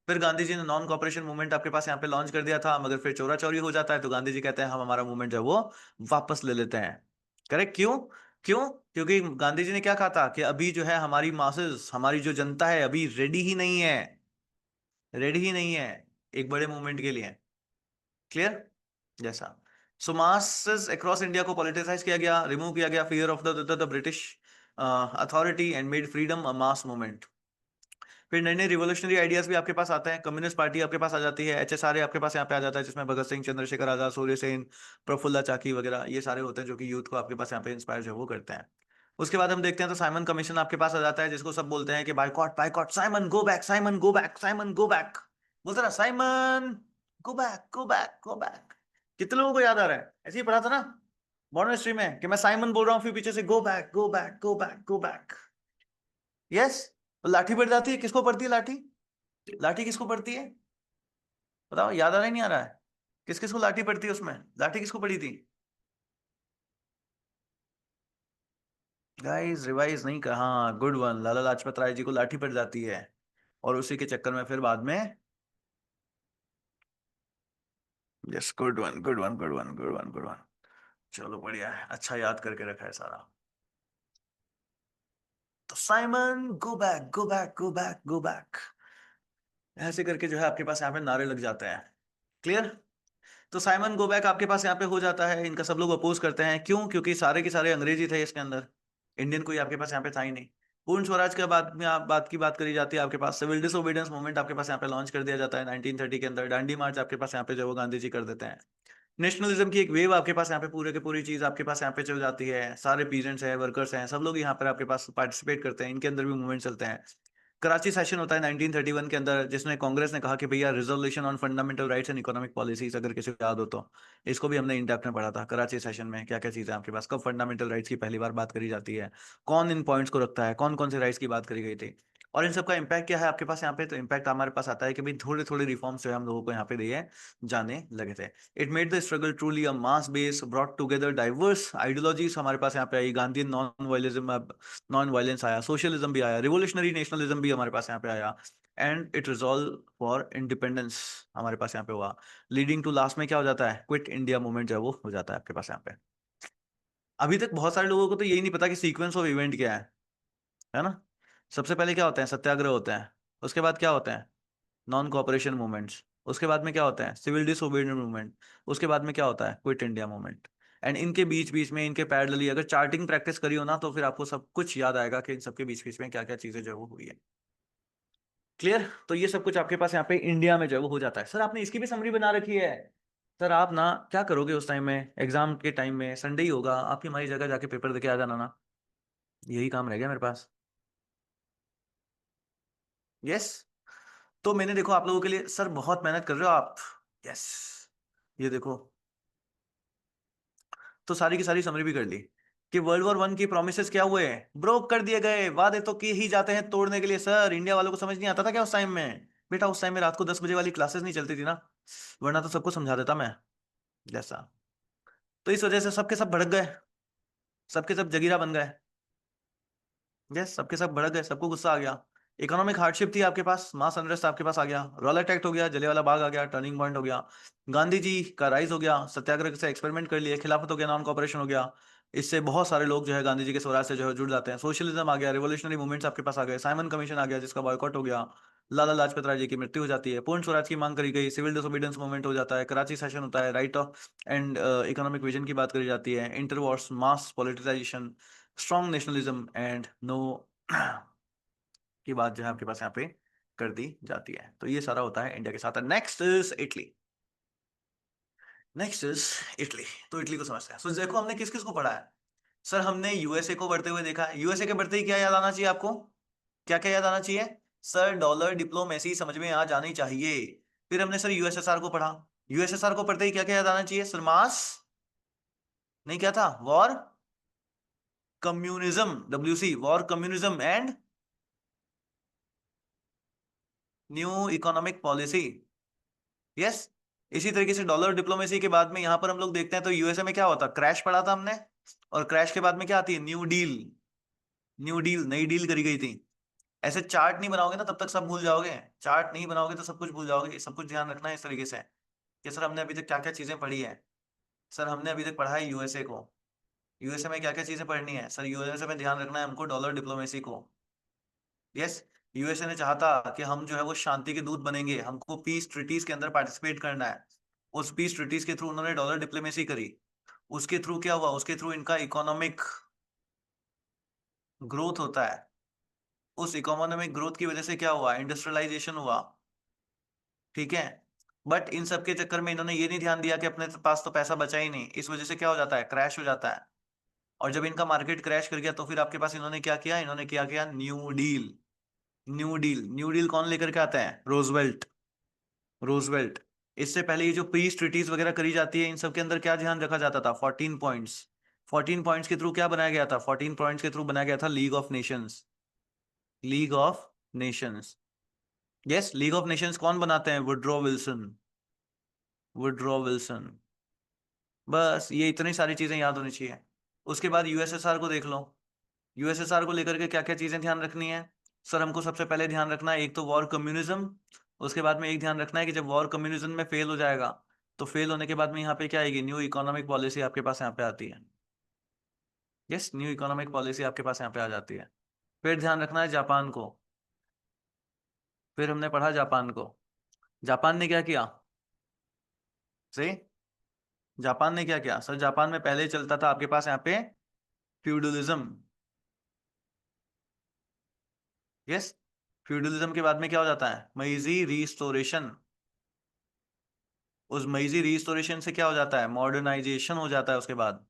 फिर गांधी जी ने नॉन कॉपरेशन मूवमेंट आपके पास यहाँ पे लॉन्च कर दिया था, मगर फिर चोरा चोरी हो जाता है, तो गांधी जी कहते हैं हम हमारा मूवमेंट जो है वो वापस ले लेते हैं। करेक्ट? क्यों? क्यों? क्योंकि गांधी जी ने क्या कहा था कि अभी जो है हमारी मासेस, हमारी जो जनता है अभी रेडी ही नहीं है, रेडी ही नहीं है एक बड़े मूवमेंट के लिए। क्लियर? जैसा, सो मासेस अक्रॉस इंडिया को पॉलिटिसाइज किया गया, रिमूव किया गया fear of the British authority, and made freedom a mass movement. फिर नए नए रिवोल्यूशनरी आइडियाज भी आपके पास आते हैं। कम्युनिस्ट पार्टी आपके पास आ जाती है, एचएसआरए आपके पास यहाँ पे आ जाता है, जिसमें भगत सिंह, चंद्रशेखर आजाद, सूर्य सेन, प्रफुल्ला चाकी वगैरह ये सारे होते हैं जो कि यूथ को आपके पास यहाँ पे इंस्पायर जो है वो करते हैं। उसके बाद हम देखते हैं तो साइमन कमीशन आपके पास आ जाता है, जिसको सब बोलते हैं कि boycott boycott, Simon go back, Simon go back, Simon go back. बोलते ना Simon go back, go back, go back. कितने लोगों को याद आ रहा है? ऐसे ही पढ़ा था ना मॉडर्न हिस्ट्री में कि मैं साइमन बोल रहा हूँ, फिर पीछे से go back, go back, go back, go back. Yes. लाठी पड़ जाती है, किसको पड़ती है लाठी? लाठी किसको पड़ती है? बताओ, याद आ रहा है नहीं आ रहा है? किस किस को लाठी पड़ती है उसमें? लाठी किसको पड़ी थी? गाइस रिवाइज नहीं कर, हाँ गुड वन, लाला लाजपत राय जी को लाठी पड़ जाती है। और उसी के चक्कर में फिर बाद में, yes good one, good one, good one, good one, good one. चलो बढ़िया है, अच्छा याद करके रखा है सारा। तो Simon go back, go back, go back, go back, ऐसे करके जो है आपके पास यहाँ पे नारे लग जाते हैं। क्लियर? तो साइमन गो बैक आपके पास यहाँ पे हो जाता है, इनका सब लोग अपोज करते हैं। क्यों? क्योंकि सारे के सारे अंग्रेजी थे इसके अंदर, इंडियन कोई आपके पास यहाँ पे था ही नहीं। पूर्ण स्वराज के बाद में आप बात की बात करी जाती है, आपके पास सिविल डिसोबीडियंस मूवमेंट आपके पास यहाँ पे लॉन्च कर दिया जाता है 1930 के अंदर। दांडी मार्च आपके पास यहाँ पे जो वो गांधी जी कर देते हैं। नेशनलिज्म की एक वेव आपके पास यहाँ पे पूरे के पूरी चीज आपके पास यहाँ पे चल जाती है। सारे पीजेंट्स हैं, वर्कर्स हैं, सब लोग यहाँ पर आपके पास पार्टिसिपेट करते हैं, इनके अंदर भी मूवमेंट चलते हैं। कराची सेशन होता है 1931 के अंदर, जिसमें कांग्रेस ने कहा कि भैया resolution on fundamental rights and economic policies, अगर किसी को याद हो तो इसको भी हमने इन डेप्थ में पढ़ा था। कराची सेशन में क्या क्या चीजें आपके पास, कब फंडामेंटल राइट्स की पहली बार बात करी जाती है, कौन इन पॉइंट्स को रखता है, कौन कौन से राइट्स की बात करी गई थी, और इन सबका इम्पैक्ट क्या है आपके पास यहाँ पे। तो इम्पैक्ट हमारे पास आता है कि भाई थोड़े थोड़े रिफॉर्म्स जो है हम लोगों को यहाँ पे दिए जाने लगे थे। It made the struggle truly a mass base, brought together diverse ideologies हमारे पास यहाँ पे आई। गांधी नॉन वायलिज्म, नॉन वायलेंस आया, सोशलिज्म भी आया, रिवोल्यूशनरी नेशनलिज्म भी हमारे पास यहाँ पे आया, and it resolve for independence हमारे पास यहाँ पे हुआ। लीडिंग टू लास्ट में क्या हो जाता है? क्विट इंडिया मूवमेंट जो है वो हो जाता है आपके पास यहाँ पे। अभी तक बहुत सारे लोगों को तो यही नहीं पता कि सीक्वेंस ऑफ इवेंट क्या है ना? सबसे पहले क्या होते हैं? सत्याग्रह होते हैं। उसके बाद क्या होते हैं? Non cooperation movements. उसके बाद में क्या होता है? Civil disobedience movement. उसके बाद में क्या होता है? Quit India movement. एंड इनके बीच बीच में, इनके पैरेलली अगर चार्टिंग प्रैक्टिस करी हो ना, तो फिर आपको सब कुछ याद आएगा कि इन सबके बीच बीच में क्या क्या चीजें जो है वो हुई है। क्लियर? तो ये सब कुछ आपके पास यहाँ पे इंडिया में जो है वो हो जाता है। सर आपने इसकी भी समरी बना रखी है। सर आप ना क्या करोगे उस टाइम में, एग्जाम के टाइम में, संडे ही होगा, आपकी हमारी जगह जाके पेपर देके आ जाना ना, यही काम रह गया मेरे पास। यस। तो मैंने देखो आप लोगों के लिए, सर बहुत मेहनत कर रहे हो आप। यस। ये देखो, तो सारी की सारी समरी भी कर ली कि वर्ल्ड वॉर 1 की प्रोमिसेस क्या हुए, ब्रोक कर दिए गए। वादे तो किए ही जाते हैं तोड़ने के लिए। सर इंडिया वालों को समझ नहीं आता था क्या उस टाइम में? बेटा उस टाइम में रात को 10 बजे वाली क्लासेस नहीं चलती थी ना, वरना तो सबको समझा देता मैं। जैसा, तो इस वजह से सबके सब भड़क गए, सबके सब जगीरा बन गए। यस, सबके सब भड़क गए, सबको गुस्सा आ गया। इकोनॉमिक हार्डशिप थी आपके पास, मास अनरेस्ट आपके पास आ गया, रॉलेट एक्ट हो गया, जलियांवाला बाग आ गया, टर्निंग पॉइंट हो गया, गांधी जी का राइज हो गया, सत्याग्रह से एक्सपेरिमेंट कर लिए, खिलाफत हो गया, नॉन कॉपरेशन हो गया, इससे बहुत सारे लोग जो है गांधी जी के स्वराज से जो है जुड़ जाते हैं। सोशलिज्म आ गया, रिवोल्यूशनरी मूवमेंट्स आपके पास आ गए, साइमन कमीशन आ गया जिसका बॉयकॉट हो गया, लाला लाजपत राय जी की मृत्यु हो जाती है, पूर्ण स्वराज की मांग करी गई, सिविल डिसोबीडियंस मूवमेंट हो जाता है, कराची सेशन होता है, right of and economic vision की बात करी जाती है, inter wars mass politicisation, strong nationalism and no की बात जो है आपके पास यहाँ पे कर दी जाती है। तो ये सारा होता है इंडिया के साथ। Next is Italy. Next is Italy. तो इटली को समझते हैं। सो देखो हमने किस किस को पढ़ा है। सर हमने यूएसए को बढ़ते हुए देखा है। यूएसए के बढ़ते ही क्या याद आना चाहिए आपको? क्या क्या याद आना चाहिए? सर डॉलर डिप्लोमेसी समझ में आ जानी चाहिए। फिर हमने सर यूएसएसआर को पढ़ा। यूएसएसआर को पढ़ते ही क्या क्या याद आना चाहिए? सर मास नहीं, क्या था? War communism, WC, war communism and new economic policy. Yes. इसी तरीके से डॉलर डिप्लोमेसी के बाद में यहां पर हम लोग देखते हैं तो यूएसए में क्या होता? क्रैश पड़ा था हमने, और क्रैश के बाद में क्या आती है? New deal. न्यू डील, नई डील करी गई थी। ऐसे चार्ट नहीं बनाओगे ना तब तक सब भूल जाओगे। चार्ट नहीं बनाओगे तो सब कुछ भूल जाओगे। सब कुछ ध्यान रखना है इस तरीके से कि सर हमने अभी तक क्या क्या चीजें पढ़ी है। सर हमने अभी तक पढ़ा है यूएसए को। यूएसए में क्या क्या चीजें पढ़नी है? सर यूएसए में ध्यान रखना है हमको डॉलर डिप्लोमेसी को। यस। यूएसए ने चाहता कि हम जो है वो शांति के दूत बनेंगे, हमको पीस ट्रीटीज के अंदर पार्टिसिपेट करना है। उस पीस ट्रीटीज के थ्रू उन्होंने डॉलर डिप्लोमेसी करी। उसके थ्रू क्या हुआ? उसके थ्रू इनका इकोनॉमिक ग्रोथ होता है। उस इकोनॉमिक ग्रोथ की वजह से क्या हुआ? इंडस्ट्रियलाइजेशन हुआ। ठीक है। बट इन सब के चक्कर में इन्होंने ये नहीं ध्यान दिया कि अपने पास तो पैसा बचा ही नहीं। इस वजह से क्या हो जाता है? क्रैश हो जाता है। और जब इनका मार्केट क्रैश कर गया तो फिर आपके पास इन्होंने क्या किया? इन्होंने क्या किया? New deal. New deal, new deal कौन लेकर के आता है? रोजवेल्ट। रोजवेल्ट। इससे पहले ये जो पीस ट्रीटीज वगैरह करी जाती है इन सब के अंदर क्या ध्यान रखा जाता था? 14 पॉइंट्स। 14 पॉइंट्स के थ्रू क्या बनाया गया था? 14 पॉइंट्स के थ्रू बनाया गया था league of Nations. League of Nations. Yes, league of Nations कौन बनाते हैं? Woodrow Wilson. Woodrow Wilson. बस ये इतनी सारी चीजें याद होनी चाहिए। उसके बाद यूएसएसआर को देख लो। यूएसएसआर को लेकर के क्या क्या चीजें ध्यान रखनी है? सर हमको सबसे पहले ध्यान रखना है एक तो वॉर कम्युनिज्म। उसके बाद में एक ध्यान रखना है कि जब वॉर कम्युनिज्म में फेल हो जाएगा तो फेल होने के बाद में यहाँ पे क्या आएगी? न्यू इकोनॉमिक पॉलिसी आपके पास यहाँ पे आती है। यस, न्यू इकोनॉमिक पॉलिसी आपके पास यहाँ पे आ जाती है। फिर ध्यान रखना है जापान को। फिर हमने पढ़ा जापान को। जापान ने क्या किया? सही। जापान ने क्या किया? सर जापान में पहले चलता था आपके पास यहाँ पे फ्यूडलिज्म। यस। फ्यूडलिज्म के बाद में क्या हो जाता है? Meiji restoration. उस मेइजी रिस्टोरेशन से क्या हो जाता है? मॉडर्नाइजेशन हो जाता है उसके बाद।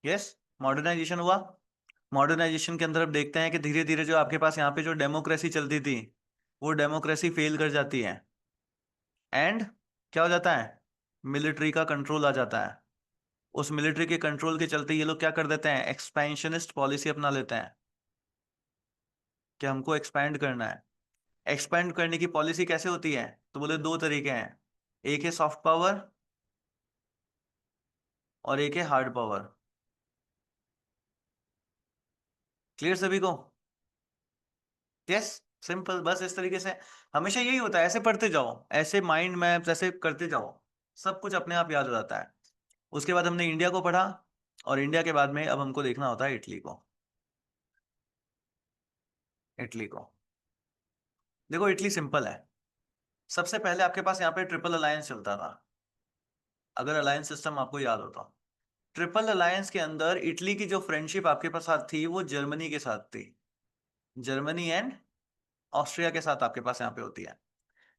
यस। मॉडर्नाइजेशन हुआ। मॉडर्नाइजेशन के अंदर अब देखते हैं कि धीरे धीरे जो आपके पास यहाँ पे जो डेमोक्रेसी चलती थी वो डेमोक्रेसी फेल कर जाती है। एंड क्या हो जाता है? मिलिट्री का कंट्रोल आ जाता है। उस मिलिट्री के कंट्रोल के चलते ये लोग क्या कर देते हैं? एक्सपेंशनिस्ट पॉलिसी अपना लेते हैं कि हमको एक्सपैंड करना है। एक्सपैंड करने की पॉलिसी कैसे होती है? तो बोले दो तरीके हैं, एक है सॉफ्ट पावर और एक है हार्ड पावर। क्लियर सभी को? यस। सिंपल, बस इस तरीके से हमेशा यही होता है। ऐसे पढ़ते जाओ, ऐसे माइंड मैप्स ऐसे करते जाओ, सब कुछ अपने आप याद हो जाता है। उसके बाद हमने इंडिया को पढ़ा, और इंडिया के बाद में अब हमको देखना होता है इटली को। इटली को देखो, इटली सिंपल है। सबसे पहले आपके पास यहाँ पे ट्रिपल अलायंस चलता था, अगर अलायंस सिस्टम आपको याद हो तो। ट्रिपल अलायंस के अंदर इटली की जो फ्रेंडशिप आपके पास साथ थी वो जर्मनी के साथ थी। जर्मनी एंड ऑस्ट्रिया के साथ आपके पास यहाँ पे होती है।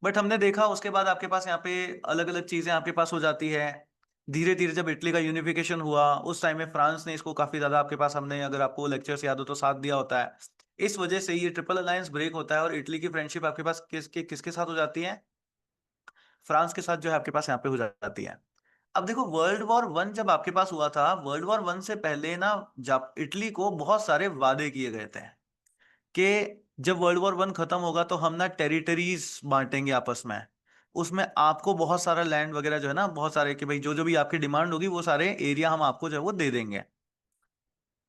बट हमने देखा उसके बाद आपके पास यहाँ पे अलग अलग चीजें आपके पास हो जाती है। धीरे धीरे जब इटली का यूनिफिकेशन हुआ उस टाइम में फ्रांस ने इसको काफी ज्यादा आपके पास, हमने अगर आपको लेक्चर्स याद हो तो, साथ दिया होता है। इस वजह से ये ट्रिपल अलायंस ब्रेक होता है और इटली की फ्रेंडशिप आपके पास किसके साथ हो जाती है? फ्रांस के साथ जो है आपके पास यहाँ पे हो जाती है। अब देखो, वर्ल्ड वॉर 1 जब आपके पास हुआ था, वर्ल्ड वॉर 1 से पहले ना जब इटली को बहुत सारे वादे किए गए थे कि जब वर्ल्ड वॉर 1 खत्म होगा तो हम ना टेरिटरीज बांटेंगे आपस में। उसमें आपको बहुत सारा लैंड वगैरह जो है ना, बहुत सारे, कि भाई जो जो भी आपकी डिमांड होगी वो सारे एरिया हम आपको जो है वो दे देंगे।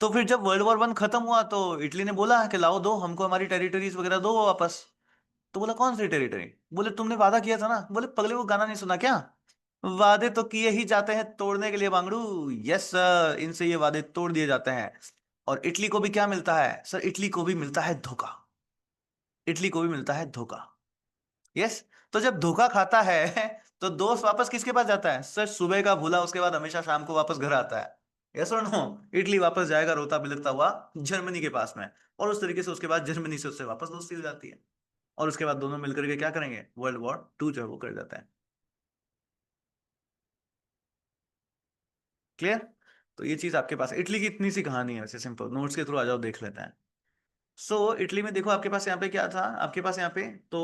तो फिर जब वर्ल्ड वॉर 1 खत्म हुआ तो इटली ने बोला कि लाओ, दो हमको हमारी टेरिटरीज वगैरह दो वापस। तो बोला कौन सी टेरिटरी? बोले तुमने वादा किया था ना। बोले पगले, वो गाना नहीं सुना क्या? वादे तो किए ही जाते हैं तोड़ने के लिए बांगड़ू। यस सर, इनसे ये वादे तोड़ दिए जाते हैं। और इटली को भी क्या मिलता है सर? इटली को भी मिलता है धोखा। इटली को भी मिलता है धोखा। यस। तो जब धोखा खाता है तो दोस्त वापस किसके पास जाता है सर? सुबह का भूला उसके बाद हमेशा शाम को वापस घर आता है। यस और नो? इटली वापस जाएगा रोता बिलखता हुआ जर्मनी के पास में। और उस तरीके से उसके बाद जर्मनी से उससे वापस दोस्ती हो जाती है। और उसके बाद दोनों मिलकर के क्या करेंगे? वर्ल्ड वॉर 2 जो है वो कर जाता है। क्लियर? तो ये चीज आपके पास इटली की इतनी सी कहानी है, वैसे सिंपल नोट्स के थ्रू आ जाओ देख लेते हैं। इटली में देखो आपके पास यहाँ पे क्या था, आपके पास यहाँ पे तो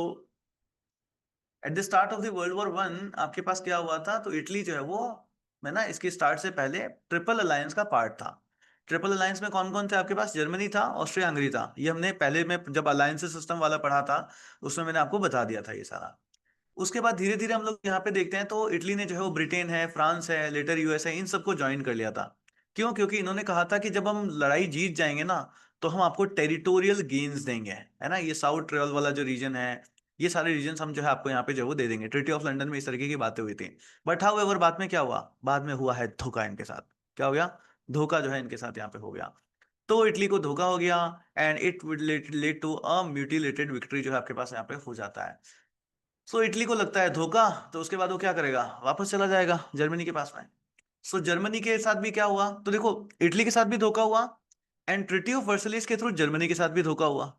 at the start of the world war 1 आपके पास क्या हुआ था? तो इटली जो है वो, मैं ना इसके स्टार्ट से पहले ट्रिपल अलायंस का पार्ट था। ट्रिपल अलायंस में कौन कौन थे आपके पास? जर्मनी था, ऑस्ट्रिया हंगरी था। ये हमने पहले में जब अलायंस सिस्टम वाला पढ़ा था उसमें मैंने आपको बता दिया था ये सारा। उसके बाद धीरे धीरे हम लोग यहाँ पे देखते हैं तो इटली ने जो है वो ब्रिटेन है, फ्रांस है, लेटर यूएस है, इन सबको ज्वाइन कर लिया था। क्यों? क्योंकि इन्होंने कहा था कि जब हम लड़ाई जीत जाएंगे ना तो हम आपको टेरिटोरियल गेन्स देंगे, है ना। ये साउथ ट्रेवल वाला जो रीजन है, ये सारे रीजन हम जो है आपको यहाँ पे जो है वो दे देंगे। ट्रीटी ऑफ लंदन में इस तरीके की बातें हुई थी। बट हाउ एवर बाद में क्या हुआ? बाद में हुआ है धोखा इनके साथ। क्या हो गया? धोखा जो है इनके साथ यहाँ पे हो गया। तो इटली को धोखा हो गया and it would led to a mutilated victory जो है आपके पास यहाँ पे हो जाता है। इटली को लगता है धोखा, तो उसके बाद वो क्या करेगा? वापस चला जाएगा जर्मनी के पास में। जर्मनी के साथ भी क्या हुआ? तो देखो, इटली के साथ भी धोखा हुआ एंड ट्रिटी ऑफ वर्सलिस के थ्रू जर्मनी के साथ भी धोखा हुआ।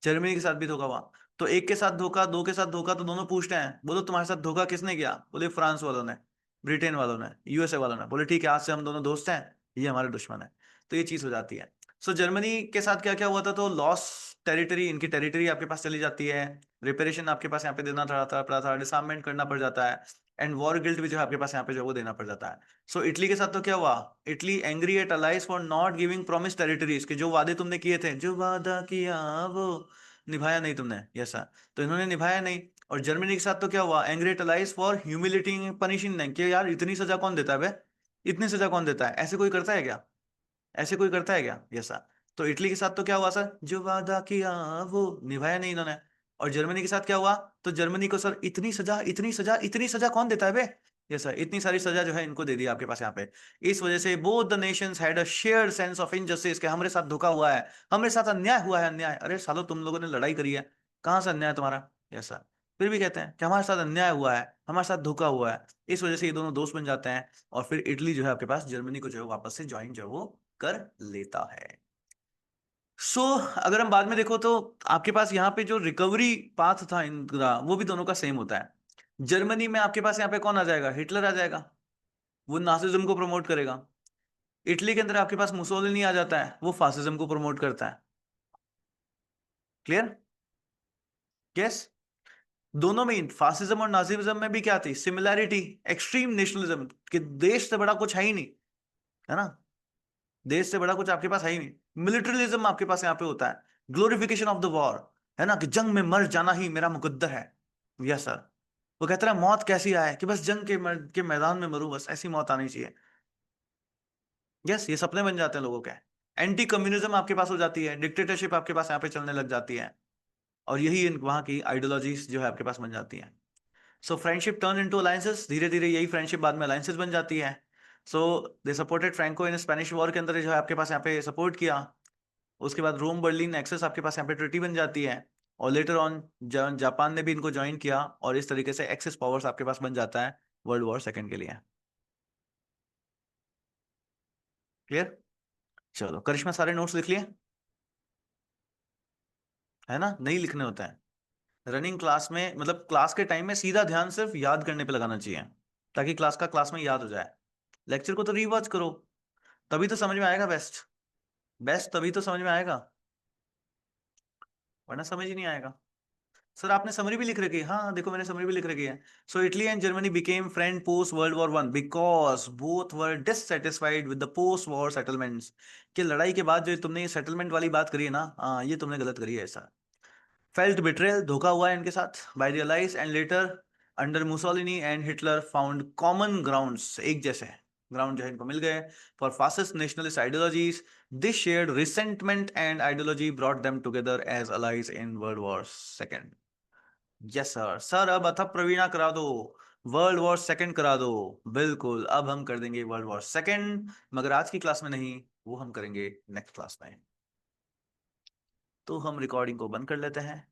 जर्मनी के साथ भी धोखा हुआ। तो एक के साथ धोखा, दो के साथ धोखा, तो दोनों पूछते हैं, बोलो तुम्हारे साथ धोखा किसने किया? बोले फ्रांस वालों ने, ब्रिटेन वालों ने, यूएसए वालों ने। बोले ठीक है, आज से हम दोनों दोस्त हैं, ये हमारे दुश्मन है। तो ये चीज हो जाती है। जर्मनी के साथ क्या क्या हुआ था? तो लॉस टेरिटरी, इनकी टेरिटरी आपके पास चली जाती है। रिपेरेशन आपके पास यहाँ पे देना पड़ा था, डिसआर्ममेंट करना पड़ जाता है। एंड वॉर गिल्ट भी जो है आपके पास यहाँ पे जो है वो देना पड़ जाता है। इटली के साथ तो क्या हुआ? Italy angry at allies for not giving promise territories, के जो वादे तुमने किए थे, जो वादा किया वो निभाया नहीं तुमने। Yes sir. तो इन्होंने निभाया नहीं। और जर्मनी के साथ तो क्या हुआ? Angry at allies for humiliating punishing नहीं, कि यार इतनी सजा कौन देता है बे? इतनी सजा कौन देता है? ऐसे कोई करता है क्या? ऐसे कोई करता है क्या? यस। तो इटली के साथ तो क्या हुआ सर? जो वादा किया वो निभाया नहीं इन्होंने। और जर्मनी के साथ क्या हुआ? तो जर्मनी को सर इतनी सजा, इतनी सजा, इतनी सजा कौन देता है बे? यस सर, इतनी सारी सजा जो है इनको दे दी आपके पास यहाँ पे। इस वजह से both the Nations had a shared sense of injustice, के हमारे साथ धोखा हुआ है, हमारे साथ अन्याय हुआ है। अन्याय? अरे सालो, तुम लोगों ने लड़ाई करी है, कहाँ से अन्याय तुम्हारा? Yes sir. फिर भी कहते हैं कि हमारे साथ अन्याय हुआ है, हमारे साथ धोखा हुआ है। इस वजह से ये दोनों दोस्त बन जाते हैं। और फिर इटली जो है आपके पास जर्मनी को जो है वापस से ज्वाइन जो है वो कर लेता है। अगर हम बाद में देखो तो आपके पास यहाँ पे जो रिकवरी पाथ था इनका, वो भी दोनों का सेम होता है। जर्मनी में आपके पास यहाँ पे कौन आ जाएगा? हिटलर आ जाएगा, वो नासिज्म को प्रमोट करेगा। इटली के अंदर आपके पास मुसोलिनी आ जाता है, वो फासिज्म को प्रमोट करता है। क्लियर? यस। दोनों में, फासिज्म और नाजिज्म में भी क्या थी? सिमिलैरिटी। एक्सट्रीम नेशनलिज्म, कि देश से बड़ा कुछ है ही नहीं, है ना। देश से बड़ा कुछ आपके पास है ही नहीं। मिलिट्रिज्म आपके पास यहाँ पे होता है। ग्लोरिफिकेशन ऑफ द वॉर, है ना, कि जंग में मर जाना ही मेरा मुकद्दर है। Yes sir. वो कहता है मौत कैसी आए, कि बस जंग के मैदान में मरूं, बस ऐसी मौत आनी चाहिए। यस, ये सपने बन जाते हैं लोगों के। एंटी कम्युनिज्म आपके पास हो जाती है, डिक्टेटरशिप आपके पास यहाँ पे चलने लग जाती है। और यही वहां की आइडियोलॉजीज जो है आपके पास बन जाती है। फ्रेंडशिप टर्न इनटू अलायंसेस, धीरे धीरे यही फ्रेंडशिप बाद में अलायंसेस बन जाती है। So they supported Franco in Spanish war के अंदर जो है आपके पास यहाँ पे सपोर्ट किया। उसके बाद रोम बर्लिन एक्सेस आपके पास यहाँ पे ट्रिटी बन जाती है। और लेटर ऑन जापान ने भी इनको ज्वाइन किया, और इस तरीके से एक्सेस पावर्स आपके पास बन जाता है वर्ल्ड वॉर 2 के लिए। क्लियर? चलो, करिश्मा सारे नोट्स लिख लिए? है ना, नहीं लिखने होते हैं। रनिंग क्लास में, मतलब क्लास के टाइम में सीधा ध्यान सिर्फ याद करने पे लगाना चाहिए, ताकि क्लास का क्लास में याद हो जाए। लेक्चर को तो रिवॉच करो, तभी तो समझ में आएगा बेस्ट। बेस्ट तभी तो समझ में आएगा, वरना समझ ही नहीं आएगा। सर आपने समरी भी लिख रखी है? हाँ देखो, मैंने समरी भी लिख रखी है। Italy and Germany became friend post world war 1 because both were dissatisfied with the post war settlements. कि लड़ाई के बाद जो तुमने ये सेटलमेंट वाली बात करी है ना, हाँ ये तुमने गलत करी है ऐसा। फेल्ट बिट्रेयल, धोखा हुआ है इनके साथ by the allies, and later under Mussolini and Hitler found common grounds, एक जैसे ग्राउंड जो है इनको मिल गए for fascist nationalist ideologies. This shared resentment and ideology brought them together as allies in world war 2। Yes sir. Sir अब अथ प्रवीणा करा दो, वर्ल्ड वॉर सेकंड करा दो। बिल्कुल, अब हम कर देंगे वर्ल्ड वॉर सेकंड, मगर आज की क्लास में नहीं, वो हम करेंगे नेक्स्ट क्लास में। तो हम रिकॉर्डिंग को बंद कर लेते हैं।